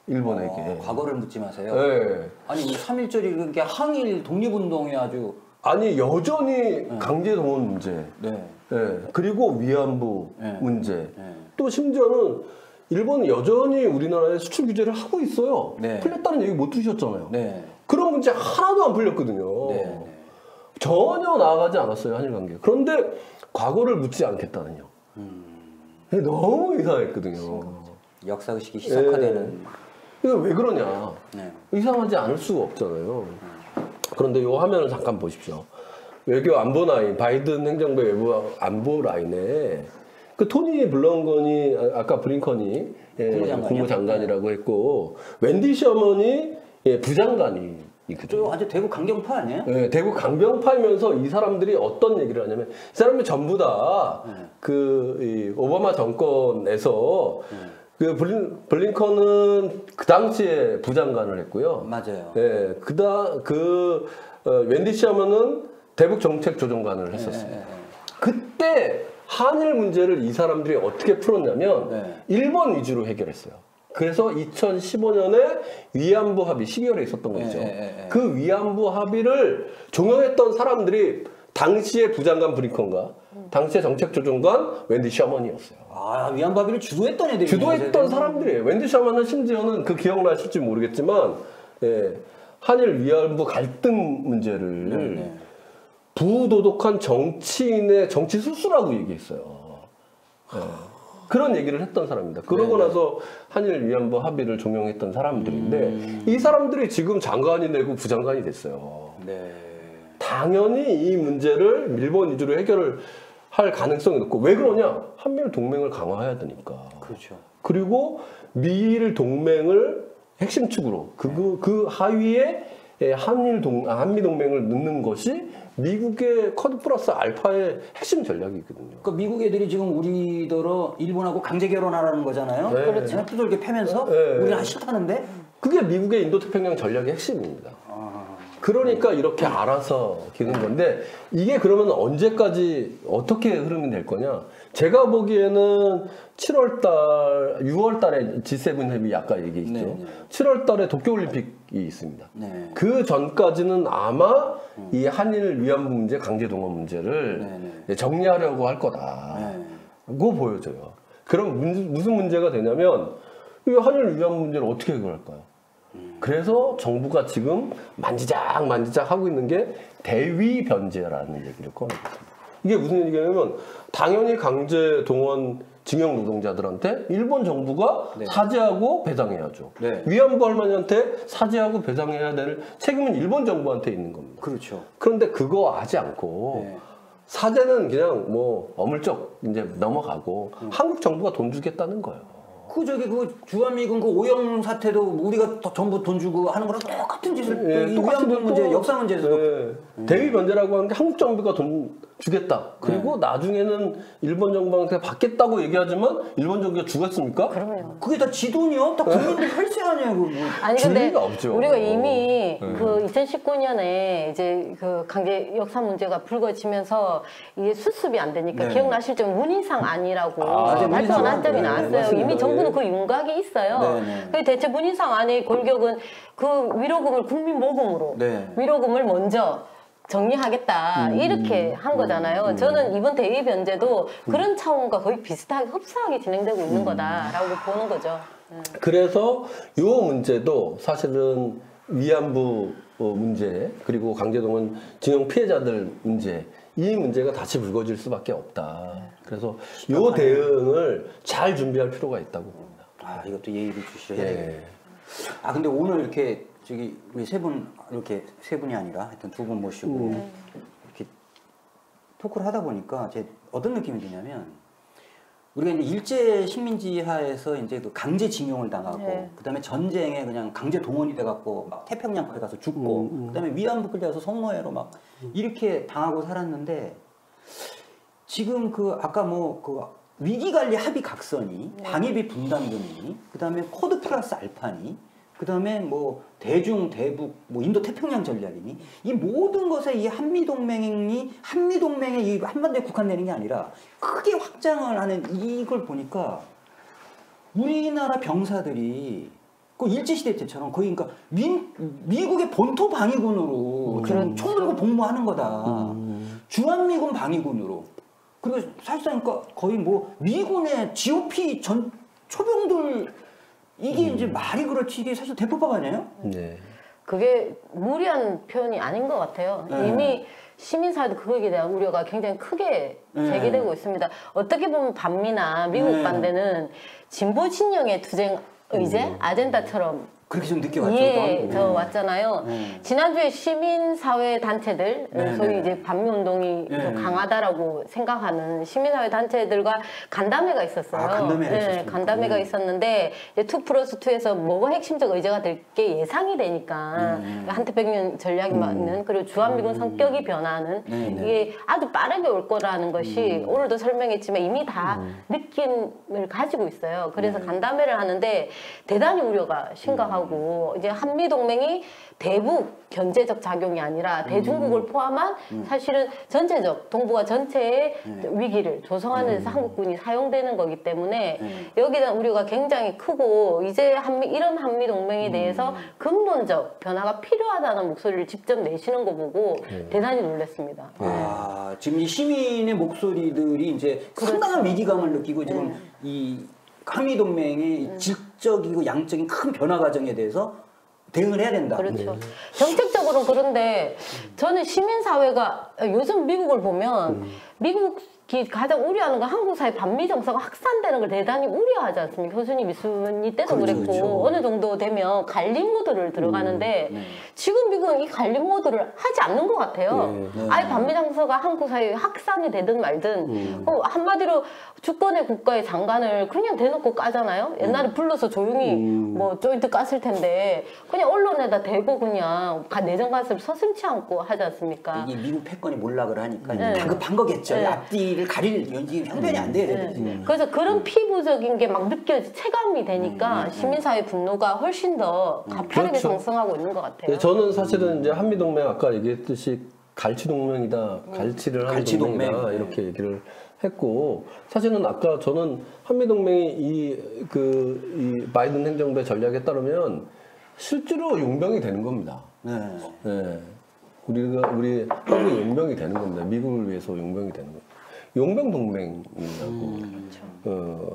S4: 일본에게.
S2: 과거를 묻지 마세요.
S4: 네.
S2: 아니 3.1절이 그게 항일 독립운동이 아주
S4: 아니 여전히 강제동원 문제, 그리고 위안부 문제, 또 심지어는 일본은 여전히 우리나라에 수출 규제를 하고 있어요. 풀렸다는 얘기 못 들으셨잖아요. 그런 문제 하나도 안 풀렸거든요. 전혀 나아가지 않았어요, 한일 관계. 그런데 과거를 묻지 않겠다는요. 너무 이상했거든요.
S2: 역사의식이 시작화되는.
S4: 이거 왜 그러냐. 이상하지 않을 수가 없잖아요. 그런데 이 화면을 잠깐 보십시오. 외교 안보 라인, 바이든 행정부 외부 안보 라인에 그 토니 블렁건이 아까 브링컨이 국무장관이라고 했고 웬디 셔먼이 부장관이
S2: 저 완전 대구 강경파 아니에요?
S4: 네, 대구 강경파이면서 이 사람들이 어떤 얘기를 하냐면 이 사람들이 전부 다 그 오바마 정권에서 그 블링컨은 그 당시에 부장관을 했고요.
S2: 맞아요.
S4: 네, 웬디 셔먼은 대북 정책 조정관을 했었어요. 그때 한일 문제를 이 사람들이 어떻게 풀었냐면 일본 위주로 해결했어요. 그래서 2015년에 위안부 합의 12월에 있었던 거죠. 그 위안부 합의를 종용했던 사람들이 당시의 부장관 브링컨과 당시의 정책조정관 웬디 셔먼이었어요.
S2: 아, 위안부 합의를 주도했던 애들이
S4: 주도했던 사람들이에요. 웬디 셔먼은 심지어는 그 기억나실지 모르겠지만 한일 위안부 갈등 문제를 부도덕한 정치인의 정치 수수라고 얘기했어요. 그런 얘기를 했던 사람입니다. 그러고 나서 한일 위안부 합의를 종용했던 사람들인데 이 사람들이 지금 장관이 되고 부장관이 됐어요. 당연히 이 문제를 일본 위주로 해결을 할 가능성이 높고 왜 그러냐? 한미일 동맹을 강화해야 되니까.
S2: 그렇죠.
S4: 그리고 미일 동맹을 핵심 축으로 그 하위에 한미 동맹을 넣는 것이 미국의 쿼드 플러스 알파의 핵심 전략이거든요.
S2: 그러니까 미국 애들이 지금 우리더러 일본하고 강제 결혼하라는 거잖아요. 그렇죠. 두들겨 패면서 우리는 싫다는데
S4: 그게 미국의 인도태평양 전략의 핵심입니다. 그러니까 이렇게 알아서 기는 건데 이게 그러면 언제까지 어떻게 흐름이 될 거냐? 제가 보기에는 7월달, 6월달에 G7 협의 아까 얘기했죠. 7월달에 도쿄올림픽이 있습니다. 그 전까지는 아마 이 한일 위안부 문제, 강제동원 문제를 정리하려고 할 거다고 보여져요. 그럼 무슨 문제가 되냐면 이 한일 위안부 문제를 어떻게 해결할까요? 그래서 정부가 지금 만지작 하고 있는 게 대위 변제라는 얘기를 꺼내고 있습니다. 이게 무슨 얘기냐면 당연히 강제 동원 징용 노동자들한테 일본 정부가 사죄하고 배상해야죠. 위안부 할머니한테 사죄하고 배상해야 될 책임은 일본 정부한테 있는 겁니다.
S2: 그렇죠.
S4: 그런데 그거 하지 않고 사죄는 그냥 뭐 어물쩍 이제 넘어가고 한국 정부가 돈 주겠다는 거예요.
S2: 그 주한미군 그 오염 사태도 우리가 전부 돈 주고 하는 거랑 똑같은 짓을
S4: 똑같은
S2: 문제, 역사 문제에서도
S4: 대위 변제라고 하는 게 한국 정부가 돈 주겠다. 그리고 나중에는 일본 정부한테 받겠다고 얘기하지만 일본 정부가 주겠습니까?
S1: 그럼요.
S2: 그게 다 지 돈이요? 다 국민들 혈세 아니에요? 뭐.
S1: 아니 근데
S4: 리가 없죠.
S1: 우리가 이미 그 2019년에 이제 그 강제 역사 문제가 불거지면서 이게 수습이 안 되니까 기억나실 정 문희상 안이라고 발표가 난 적이 나왔어요. 이미 정부는 그 윤곽이 있어요. 그 대체 문희상 안의 골격은 그 위로금을 국민 모금으로 위로금을 먼저 정리하겠다 이렇게 한 거잖아요. 저는 이번 대위 변제도 그런 차원과 거의 비슷하게 흡사하게 진행되고 있는 거다라고 보는 거죠.
S4: 그래서 이 문제도 사실은 위안부 문제 그리고 강제동원 징용 피해자들 문제 이 문제가 다시 불거질 수밖에 없다. 그래서 이 대응을 잘 준비할 필요가 있다고 봅니다.
S2: 아 이것도 예의를 주셔야 되겠네요. 아 근데 오늘 이렇게 저기 우리 세 분 이렇게 세 분이 아니라 하여튼 두 분 모시고 이렇게 토크를 하다 보니까 제 어떤 느낌이 드냐면 우리가 이제 일제 식민지하에서 이제 그 강제징용을 당하고, 네. 그다음에 전쟁에 그냥 강제 동원이 돼갖고 막 태평양까지 가서 죽고, 그다음에 위안부 끌려가서 성노예로 막 이렇게 당하고 살았는데, 지금 그 아까 뭐 그 위기관리 합의 각서니, 네. 방위비 분담금이, 그다음에 쿼드 플러스 알파니, 그다음에 뭐 대중 대북 뭐 인도 태평양 전략이니, 이 모든 것에 이 한미동맹이 이 한반도에 국한되는 게 아니라 크게 확장을 하는 이걸 보니까 우리나라 병사들이 그 일제시대 때처럼 거의 그러니까 미국의 본토 방위군으로 총 들고 복무하는 거다. 주한미군 방위군으로. 그리고 사실상 그러니까 거의 뭐 미군의 GOP 전 초병들 이게 이제 말이 그렇지 이게 사실 대포밥 아니에요?
S4: 네.
S1: 그게 무리한 표현이 아닌 것 같아요. 네. 이미 시민사회도 그거에 대한 우려가 굉장히 크게 제기되고 있습니다. 어떻게 보면 반미나 미국 반대는 진보 진영의 투쟁 의제, 아젠다처럼
S2: 그렇게 좀 느껴왔죠.
S1: 예, 저 왔잖아요. 지난주에 시민사회 단체들, 소위 이제 반미운동이 좀 강하다라고 생각하는 시민사회 단체들과 간담회가 있었어요. 간담회가 있었는데 이제 2+2에서 뭐가 핵심적 의제가 될 게 예상이 되니까 한태평양 전략이 맞는 그리고 주한미군 성격이 변하는 이게 아주 빠르게 올 거라는 것이 오늘도 설명했지만 이미 다 느낌을 가지고 있어요. 그래서 간담회를 하는데 대단히 우려가 심각하고 이제 한미동맹이 대북 견제적 작용이 아니라 대중국을 포함한 사실은 전체적 동북아 전체의 위기를 조성하는 데서 한국군이 사용되는 거기 때문에 여기에 대한 우려가 굉장히 크고 이제 이런 한미동맹에 대해서 근본적 변화가 필요하다는 목소리를 직접 내시는 거 보고 대단히 놀랐습니다.
S2: 아, 지금 이 시민의 목소리들이 이제 상당한 위기감을 느끼고 지금 이 한미동맹의 질적이고 양적인 큰 변화 과정에 대해서 대응을 해야 된다.
S1: 그렇죠. 정책적으로는 그런데 저는 시민사회가 요즘 미국을 보면 미국이 가장 우려하는 건 한국 사회 반미 정서가 확산되는 걸 대단히 우려하지 않습니까? 교수님, 미수니 때도 그랬고 어느 정도 되면 갈림 모드를 들어가는데 지금 미국은 이 갈림 모드를 하지 않는 것 같아요. 아예 반미 정서가 한국 사회에 확산이 되든 말든 한마디로 주권의 국가의 장관을 그냥 대놓고 까잖아요. 옛날에 불러서 조용히 뭐 조인트 깠을 텐데 그냥 언론에다 대고 그냥 내정 간섭을 서슴지 않고 하지 않습니까?
S2: 이게 미국 패권이 몰락을 하니까 다급한 거겠죠. 앞뒤를 가릴 연기 형편이 안 돼야 되거든요.
S1: 그래서 그런 피부적인 게 막 체감이 되니까 시민사회 분노가 훨씬 더 가파르게 상승하고 있는 것 같아요.
S4: 저는 사실은 이제 한미동맹 아까 얘기했듯이 갈치동맹이다, 갈치를 하는 동맹이다 이렇게 얘기를 했고 사실은 아까 저는 한미동맹이 이 바이든 행정부의 전략에 따르면 실제로 용병이 되는 겁니다. 우리 한국이 용병이 되는 겁니다. 미국을 위해서 용병이 되는 겁니다. 용병 동맹이라고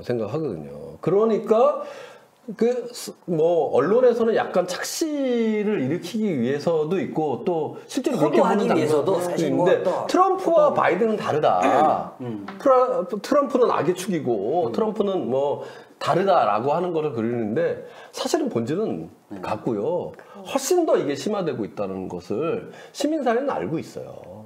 S4: 생각하거든요. 그러니까 뭐 언론에서는 약간 착시를 일으키기 위해서도 있고 또 실제로 그렇게 하기 위해서도 사실 있는데 트럼프와 바이든은 다르다. 트럼프는 악의 축이고 트럼프는 뭐 다르다라고 하는 거를 그리는데 사실은 본질은 같고요. 훨씬 더 이게 심화되고 있다는 것을 시민사회는 알고 있어요.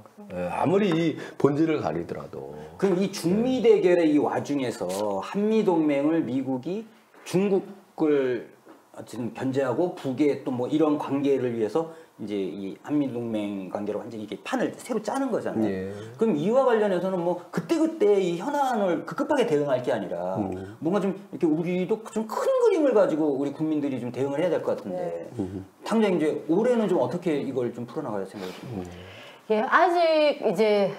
S4: 아무리 이 본질을 가리더라도.
S2: 그럼 이 중미 대결의 이 와중에서 한미동맹을 미국이 중국을 어쨌든 견제하고 북의 또 뭐 이런 관계를 위해서 이제 이 한미동맹 관계로 완전히 이게 판을 새로 짜는 거잖아요. 그럼 이와 관련해서는 뭐 그때그때 이 현안을 급하게 대응할 게 아니라 뭔가 좀 이렇게 우리도 좀 큰 그림을 가지고 우리 국민들이 좀 대응을 해야 될 것 같은데 당장 이제 올해는 좀 어떻게 이걸 좀 풀어나갈 생각이십니까?
S1: 예, 아직 이제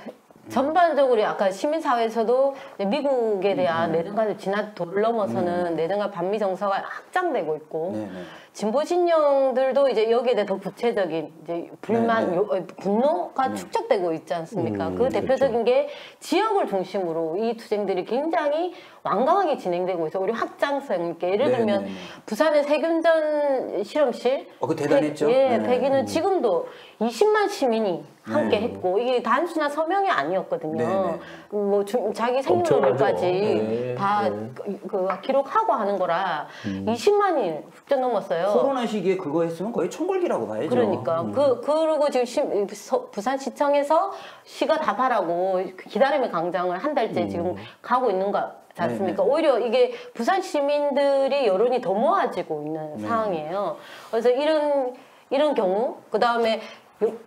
S1: 전반적으로 아까 시민사회에서도 미국에 대한 내정간의 진화 도를 넘어서는 내정간 반미 정서가 확장되고 있고 진보 진영들도 이제 여기에 대해 더 구체적인 이제 불만, 분노가 축적되고 있지 않습니까? 그 대표적인 게 지역을 중심으로 이 투쟁들이 굉장히 완강하게 진행되고 있어. 우리 확장성 있게 예를 들면 부산의 세균전 실험실,
S2: 그 대단했죠.
S1: 폐기는 지금도 20만 시민이 함께 했고 이게 단순한 서명이 아니었거든요. 뭐 자기 생일까지 다 기록하고 하는 거라 20만이 훌쩍 넘었어요.
S2: 코로나 시기에 그거 했으면 거의 총궐기라고 봐야죠.
S1: 그러니까 그리고 지금 부산시청에서 시가 다발하고 기다림의 광장을 한 달째 지금 가고 있는 거 않습니까? 오히려 이게 부산 시민들이 여론이 더 모아지고 있는 상황이에요. 그래서 이런 경우, 그 다음에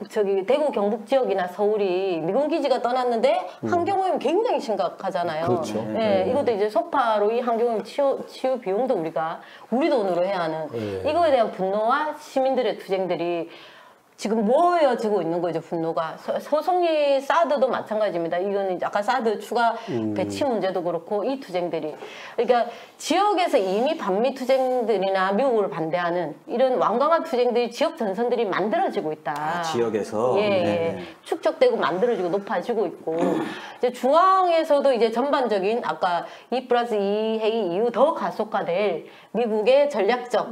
S1: 저기 대구 경북 지역이나 서울이 미군 기지가 떠났는데 환경오염 굉장히 심각하잖아요.
S4: 그렇죠.
S1: 네, 이것도 이제 소파로 이 환경오염 치유 비용도 우리 돈으로 해야 하는 이거에 대한 분노와 시민들의 투쟁들이 지금 모여지고 있는 거죠, 분노가. 소송이 사드도 마찬가지입니다. 이거는 아까 사드 추가 배치 문제도 그렇고 이 투쟁들이. 그러니까 지역에서 이미 반미 투쟁들이나 미국을 반대하는 이런 완강한 투쟁들이 지역 전선들이 만들어지고 있다.
S2: 지역에서?
S1: 예. 축적되고 만들어지고 높아지고 있고. 이제 중앙에서도 이제 전반적인 아까 2+2 회의 이후 더 가속화될 미국의 전략적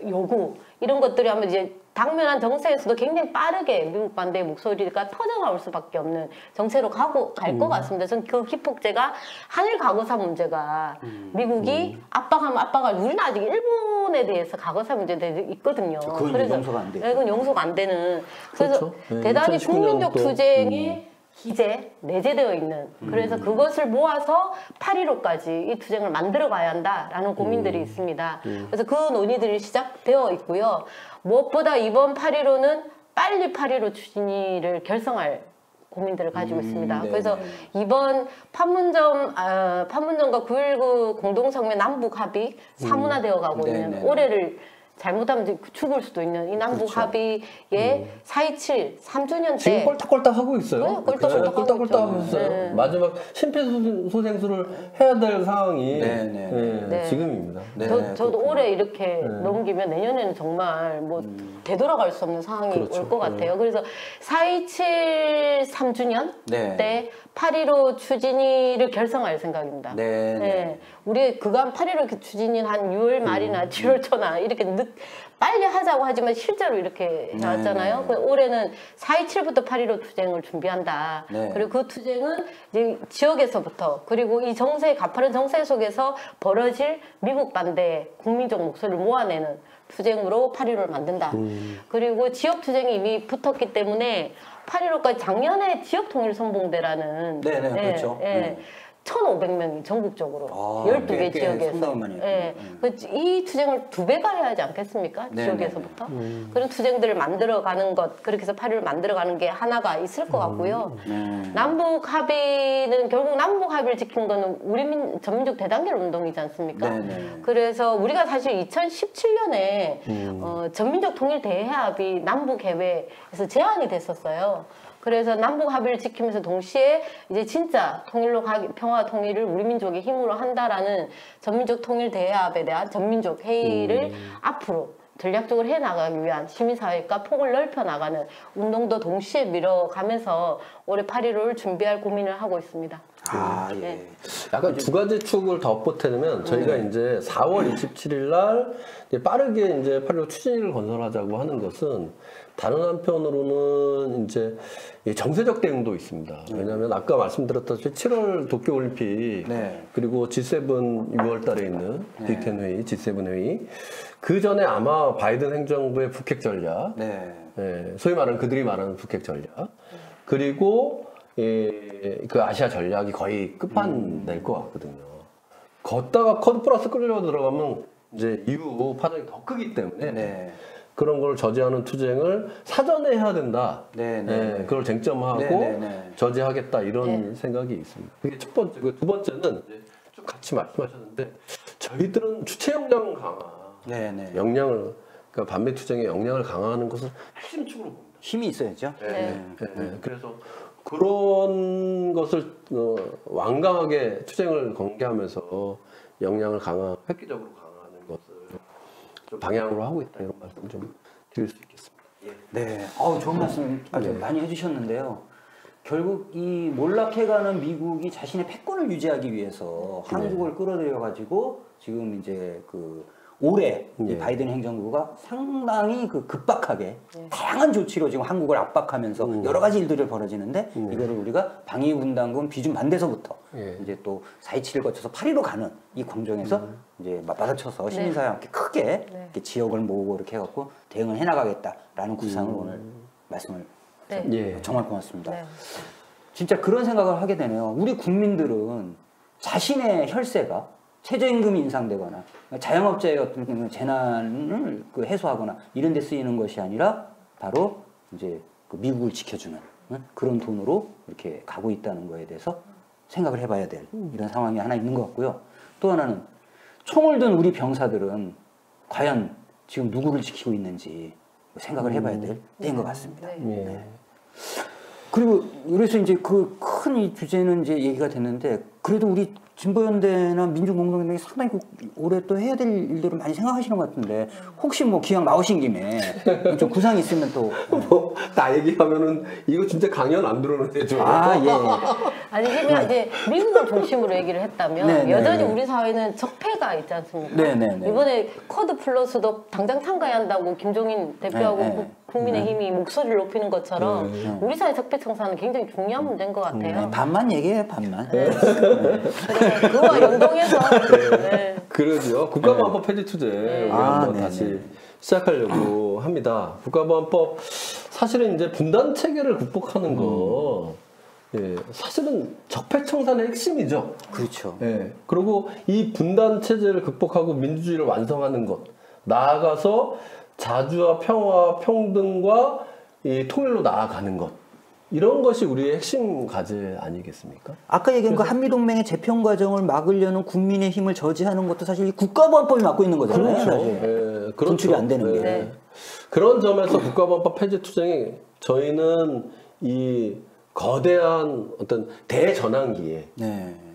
S1: 요구 이런 것들이 하면 이제 당면한 정세에서도 굉장히 빠르게 미국 반대의 목소리가 터져나올 수밖에 없는 정세로 갈 것 같습니다. 저는 그 기폭제가 한일 과거사 문제가 미국이 압박하면 압박할 우리는 아직 일본에 대해서 과거사 문제들이 있거든요.
S2: 그건 용서가 안 돼요.
S1: 이건 용서가 안 되는. 그래서
S4: 그렇죠.
S1: 대단히 국민적 투쟁에 기재, 내재되어 있는 그래서 그것을 모아서 8.15까지 이 투쟁을 만들어 가야 한다라는 고민들이 있습니다. 그래서 그 논의들이 시작되어 있고요. 무엇보다 이번 8.15는 빨리 8.15 추진위를 결성할 고민들을 가지고 있습니다. 그래서 이번 판문점과 9.19 공동성명 남북 합의 사문화되어 가고 있는 올해를 잘못하면 죽을 수도 있는 이 남북
S2: 그렇죠.
S1: 합의의 4.27 3주년 때
S4: 지금 꼴딱꼴딱 하고 있어요.
S1: 네, 꼴딱꼴딱
S4: 하고 있어요.
S1: 네.
S4: 마지막 심폐소생술을 해야 될 상황이
S1: 네.
S4: 지금입니다.
S1: 저도 올해 이렇게 넘기면 내년에는 정말 뭐 되돌아갈 수 없는 상황이
S4: 그렇죠.
S1: 올 것 같아요. 그래서 4.27 3주년 때 8.15 추진위를 결성할 생각입니다. 우리 그간 8.15 추진위 한 6월 말이나 7월 초나 이렇게 빨리 하자고 하지만 실제로 이렇게 해왔잖아요. 올해는 4.27부터 8.15 투쟁을 준비한다. 그리고 그 투쟁은 이제 지역에서부터 그리고 이 가파른 정세 속에서 벌어질 미국 반대 국민적 목소리를 모아내는 투쟁으로 8.15를 만든다. 그리고 지역 투쟁이 이미 붙었기 때문에 8.15까지 작년에 지역통일선봉대라는
S2: 그렇죠.
S1: 1,500명이 전국적으로 12개 지역에서 이 투쟁을 2배가 해야 하지 않겠습니까? 지역에서부터 그런 투쟁들을 만들어가는 것 그렇게 해서 8.15를 만들어가는 게 하나가 있을 것 같고요. 남북 합의는 결국 남북 합의를 지킨 거는 우리 전민족 대단결 운동이지 않습니까? 그래서 우리가 사실 2017년에 전민족 통일 대회합의 남북 해외에서 제안이 됐었어요. 그래서 남북 합의를 지키면서 동시에 이제 진짜 평화 통일을 우리 민족의 힘으로 한다라는 전민족 통일 대회합에 대한 전민족 회의를 앞으로 전략적으로 해나가기 위한 시민사회가 폭을 넓혀 나가는 운동도 동시에 밀어가면서 올해 8.15를 준비할 고민을 하고 있습니다.
S4: 약간 두 가지 축을 덧보태면 저희가 이제 4월 27일 날 빠르게 이제 8.15 추진위를 건설하자고 하는 것은 다른 한편으로는 이제 정세적 대응도 있습니다. 왜냐하면 아까 말씀드렸다시피 7월 도쿄올림픽 그리고 G7 6월 달에 있는 D10 회의, G7 회의 그 전에 아마 바이든 행정부의 북핵 전략 소위 말하는 그들이 말하는 북핵 전략 그리고 그 아시아 전략이 거의 끝판 낼 것 같거든요. 걷다가 커드 플러스 끌려 들어가면 이제 이후 파장이 더 크기 때문에 그런 걸 저지하는 투쟁을 사전에 해야 된다. 그걸 쟁점하고 저지하겠다 이런 생각이 있습니다. 그게 첫 번째. 두 번째는 이제 쭉 같이 말씀하셨는데 저희들은 주체 역량 강화, 역량을 그러니까 반미 투쟁의 역량을 강화하는 것을 핵심축으로 봅니다.
S2: 힘이 있어야죠.
S4: 그래서 그런 것을 완강하게 투쟁을 전개하면서 역량을 획기적으로 강화하는 것을 좀 방향으로 하고 있다 이런 말씀 좀 드릴 수 있겠습니다.
S2: 좋은 말씀 아주 많이 해주셨는데요. 결국 이 몰락해가는 미국이 자신의 패권을 유지하기 위해서 한국을 끌어들여 가지고 지금 이제 올해 이 바이든 행정부가 상당히 급박하게 다양한 조치로 지금 한국을 압박하면서 여러 가지 일들이 벌어지는데 이거를 우리가 방위분담금 비준 반대서부터 이제 또 4.27을 거쳐서 8.15 가는 이 광정에서 이제 맞받아쳐서 시민사회와 함께 크게 이렇게 지역을 모으고 이렇게 해갖고 대응을 해나가겠다라는 구상을 오늘 말씀을 정말 고맙습니다. 진짜 그런 생각을 하게 되네요. 우리 국민들은 자신의 혈세가 최저임금이 인상되거나 자영업자의 어떤 재난을 그 해소하거나 이런 데 쓰이는 것이 아니라 바로 이제 그 미국을 지켜주는 그런 돈으로 이렇게 가고 있다는 거에 대해서 생각을 해봐야 될 이런 상황이 하나 있는 것 같고요. 또 하나는 총을 든 우리 병사들은 과연 지금 누구를 지키고 있는지 생각을 해봐야 될 때인 것 같습니다. 네. 그리고 그래서 이제 그 큰 이 주제는 이제 얘기가 됐는데 그래도 우리 진보연대나 민주공동연대가 상당히 올해 또 해야 될 일들을 많이 생각하시는 것 같은데 혹시 뭐 기왕 나오신 김에 좀 구상이 있으면 또
S4: 뭐 나 얘기하면은 이거 진짜 강연 안 들어오는데 좀.
S2: 예.
S1: 아니 그냥 이제 미국을 중심으로 얘기를 했다면 여전히 우리 사회는 적폐가 있지 않습니까? 이번에 쿼드 플러스도 당장 참가해야 한다고 김종인 대표하고 국민의힘이 목소리를 높이는 것처럼 우리 사회 적폐 청산은 굉장히 중요한 문제인 것 같아요.
S2: 반만 얘기해요, 반만.
S1: 그와 연동해서
S4: 그러죠. 국가보안법 폐지 투쟁 우리 한번 다시 시작하려고 합니다. 국가보안법 사실은 이제 분단 체계를 극복하는 거 사실은 적폐 청산의 핵심이죠.
S2: 그렇죠.
S4: 그리고 이 분단 체제를 극복하고 민주주의를 완성하는 것, 나아가서 자주와 평화, 평등과 이 통일로 나아가는 것. 이런 것이 우리의 핵심 과제 아니겠습니까?
S2: 아까 얘기한 그 한미동맹의 재편 과정을 막으려는 국민의 힘을 저지하는 것도 사실 이 국가보안법이 막고 있는 거잖아요.
S4: 그렇죠. 그렇죠.
S2: 분출이 안 되는 게.
S4: 그런 점에서 국가보안법 폐지 투쟁이 저희는 이 거대한 어떤 대전환기에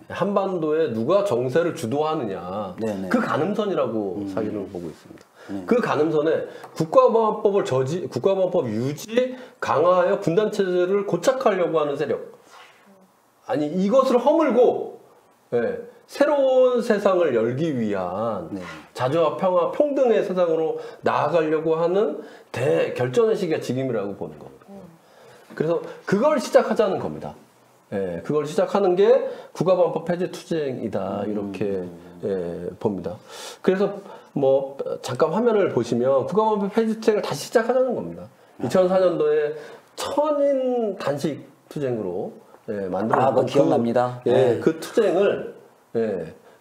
S4: 한반도에 누가 정세를 주도하느냐 그 가늠선이라고 사실은 보고 있습니다. 그 가늠선에 국가보안법 유지, 강화하여 분단 체제를 고착하려고 하는 세력. 아니 이것을 허물고 새로운 세상을 열기 위한 자주와 평화, 평등의 세상으로 나아가려고 하는 대결전의 시기가 지금이라고 보는 겁니다. 그래서 그걸 시작하자는 겁니다. 그걸 시작하는 게 국가보안법 폐지 투쟁이다 이렇게 봅니다. 그래서 뭐 잠깐 화면을 보시면 국가보안법 폐지 투쟁을 다시 시작하자는 겁니다. 2004년도에 천인 단식 투쟁으로 만들어진
S2: 기억납니다.
S4: 그 투쟁을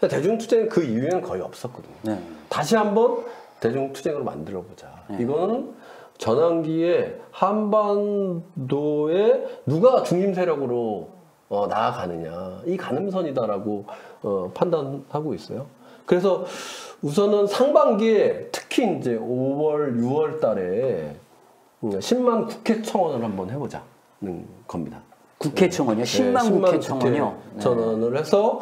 S4: 대중 투쟁 그 이후에는 거의 없었거든요. 다시 한번 대중 투쟁으로 만들어 보자. 이거는 전환기에 한반도에 누가 중심 세력으로 나아가느냐 이 가늠선이다라고 판단하고 있어요. 그래서 우선은 상반기에 특히 이제 5월, 6월 달에 10만 국회 청원을 한번 해보자는 겁니다.
S2: 국회 청원이요? 10만 국회 청원이요?
S4: 청원을 해서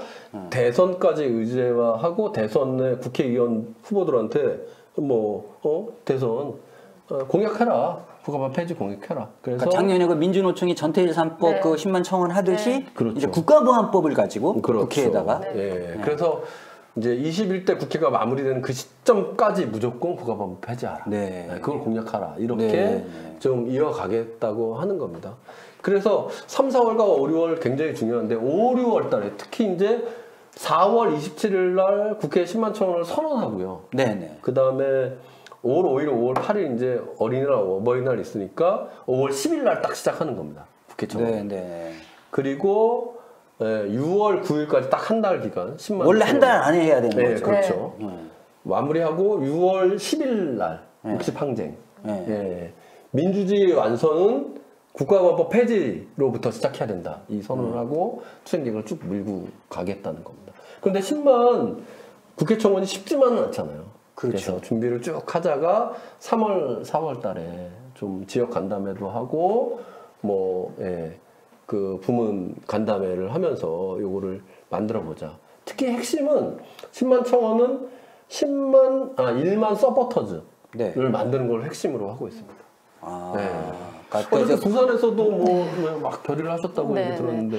S4: 대선까지 의제화하고 대선 내 국회의원 후보들한테 대선 공약해라. 국가보안법 폐지 공약해라. 그래서
S2: 그러니까 작년에 그 민주노총이 전태일 3법 그 10만 청원 하듯이 이제 국가보안법을 가지고 국회에다가
S4: 그래서 이제 21대 국회가 마무리되는 그 시점까지 무조건 국가보안법 폐지하라. 그걸 공약하라. 이렇게 좀 이어가겠다고 하는 겁니다. 그래서 3, 4월과 5, 6월 굉장히 중요한데 5, 6월 달에 특히 이제 4월 27일 날 국회 10만 청원을 선언하고요. 그 다음에 5월 5일, 5월 8일 이제 어린이날, 어버이날 있으니까 5월 10일 날 딱 시작하는 겁니다. 국회 청원. 그리고 6월 9일까지 딱 한 달 기간 10만
S2: 원래 한 달 안에 해야 되는 거죠.
S4: 그렇죠. 마무리하고 6월 10일 날 60항쟁. 민주주의 완성은 국가보안법 폐지로부터 시작해야 된다. 이 선언을 하고 투쟁 계획을 쭉 밀고 가겠다는 겁니다. 그런데 10만 국회 청원이 쉽지만은 않잖아요. 그래서 준비를 쭉 하다가 3월, 4월 달에 좀 지역 간담회도 하고 그 부문 간담회를 하면서 요거를 만들어 보자. 특히 핵심은 10만 청원은 1만 서포터즈를 만드는 걸 핵심으로 하고 있습니다. 어제 부산에서도 막 결의를 하셨다고 얘기 들었는데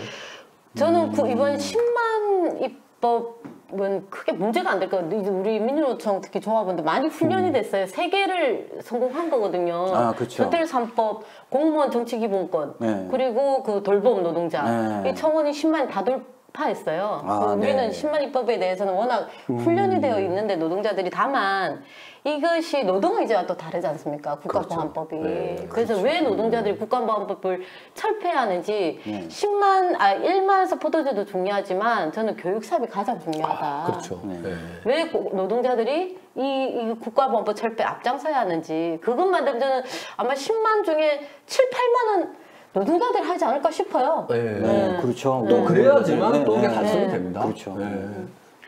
S1: 저는 이번 10만 입법은 크게 문제가 안 될 것 같아요. 이제 우리 민주노총 특히 조합원들 많이 훈련이 됐어요. 3개를 성공한 거거든요. 전태일 3법, 공무원 정치기본권, 그리고 그 돌봄 노동자. 이 청원이 10만 다 파했어요.
S2: 아,
S1: 우리는
S2: 네.
S1: 10만 입법에 대해서는 워낙 훈련이 되어 있는데 노동자들이 다만 이것이 노동의제와 또 다르지 않습니까? 국가보안법이.
S4: 그렇죠. 네,
S1: 그래서
S4: 그렇죠.
S1: 왜 노동자들이 국가보안법을 철폐하는지 1만 서포터즈도 중요하지만 저는 교육 사업이 가장 중요하다.
S4: 그렇죠. 네.
S1: 왜 노동자들이 이 국가보안법 철폐 앞장서야 하는지 그것만 되면 저는 아마 10만 중에 7, 8만은 노동자들이 하지 않을까 싶어요.
S2: 네, 그렇죠.
S4: 또 그래야지만
S2: 네,
S4: 또 그게
S2: 네.
S4: 달성이 됩니다.
S2: 그렇죠.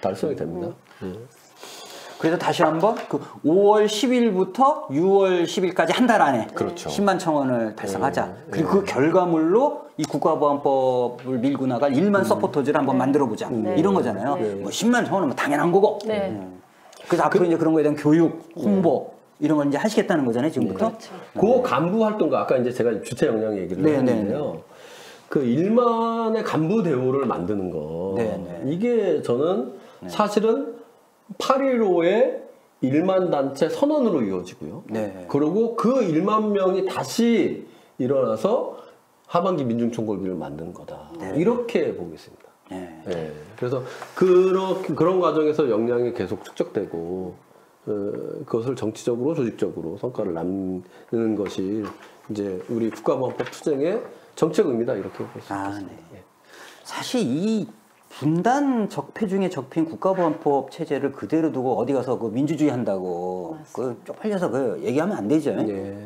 S4: 달성이 됩니다.
S2: 그래서 다시 한번 그 5월 10일부터 6월 10일까지 한 달 안에
S4: 그렇죠.
S2: 10만 청원을 달성하자. 그리고 그 결과물로 이 국가보안법을 밀고 나갈 1만 서포터즈를 한번 만들어보자. 이런 거잖아요. 뭐 10만 청원은 뭐 당연한 거고. 그래서 앞으로 이제 그런 거에 대한 교육, 홍보 이런 걸 이제 하시겠다는 거잖아요, 지금부터.
S1: 그렇죠.
S4: 그 간부 활동가 아까 이제 제가 주체 역량 얘기를 했는데요. 그 1만의 간부 대우를 만드는 거. 이게 저는 사실은 8.15의 1만 단체 선언으로 이어지고요. 그리고 그 1만 명이 다시 일어나서 하반기 민중총궐기를 만든 거다. 이렇게 보겠습니다. 그래서 그런 과정에서 역량이 계속 축적되고 그것을 정치적으로 조직적으로 성과를 남는 것이 이제 우리 국가보안법 투쟁의 정책 의미다 이렇게 볼 수 있습니다.
S2: 사실 이 분단 적폐 중에 적폐인 국가보안법 체제를 그대로 두고 어디 가서 그 민주주의 한다고 그 쪽팔려서 그 얘기하면 안 되죠.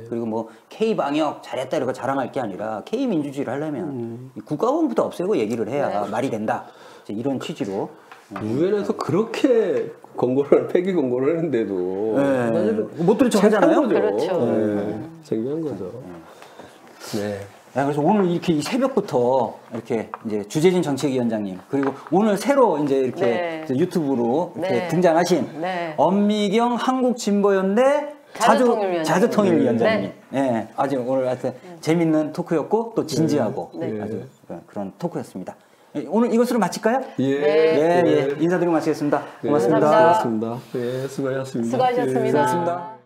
S2: 그리고 뭐 K 방역 잘했다 이러고 자랑할 게 아니라 K 민주주의를 하려면 이 국가보안부터 없애고 얘기를 해야 말이 된다. 이제 이런 취지로.
S4: 유엔에서 그렇게 폐기 권고를 했는데도 사실은
S2: 못 들은 척 하잖아요.
S1: 그렇죠.
S4: 생겨난 거죠.
S2: 그래서 오늘 이렇게 이 새벽부터 이렇게 이제 주재진 정책위원장님 그리고 오늘 새로 이제 이렇게 유튜브로 이렇게 등장하신 엄미경 한국진보연대 자주통일위원장님. 아주 오늘 하여튼 재밌는 토크였고 또 진지하고 아주 그런 토크였습니다. 오늘 이것으로 마칠까요? 인사드리고 마치겠습니다. 고맙습니다.
S1: 감사합니다.
S4: 수고하셨습니다.
S1: 수고하셨습니다.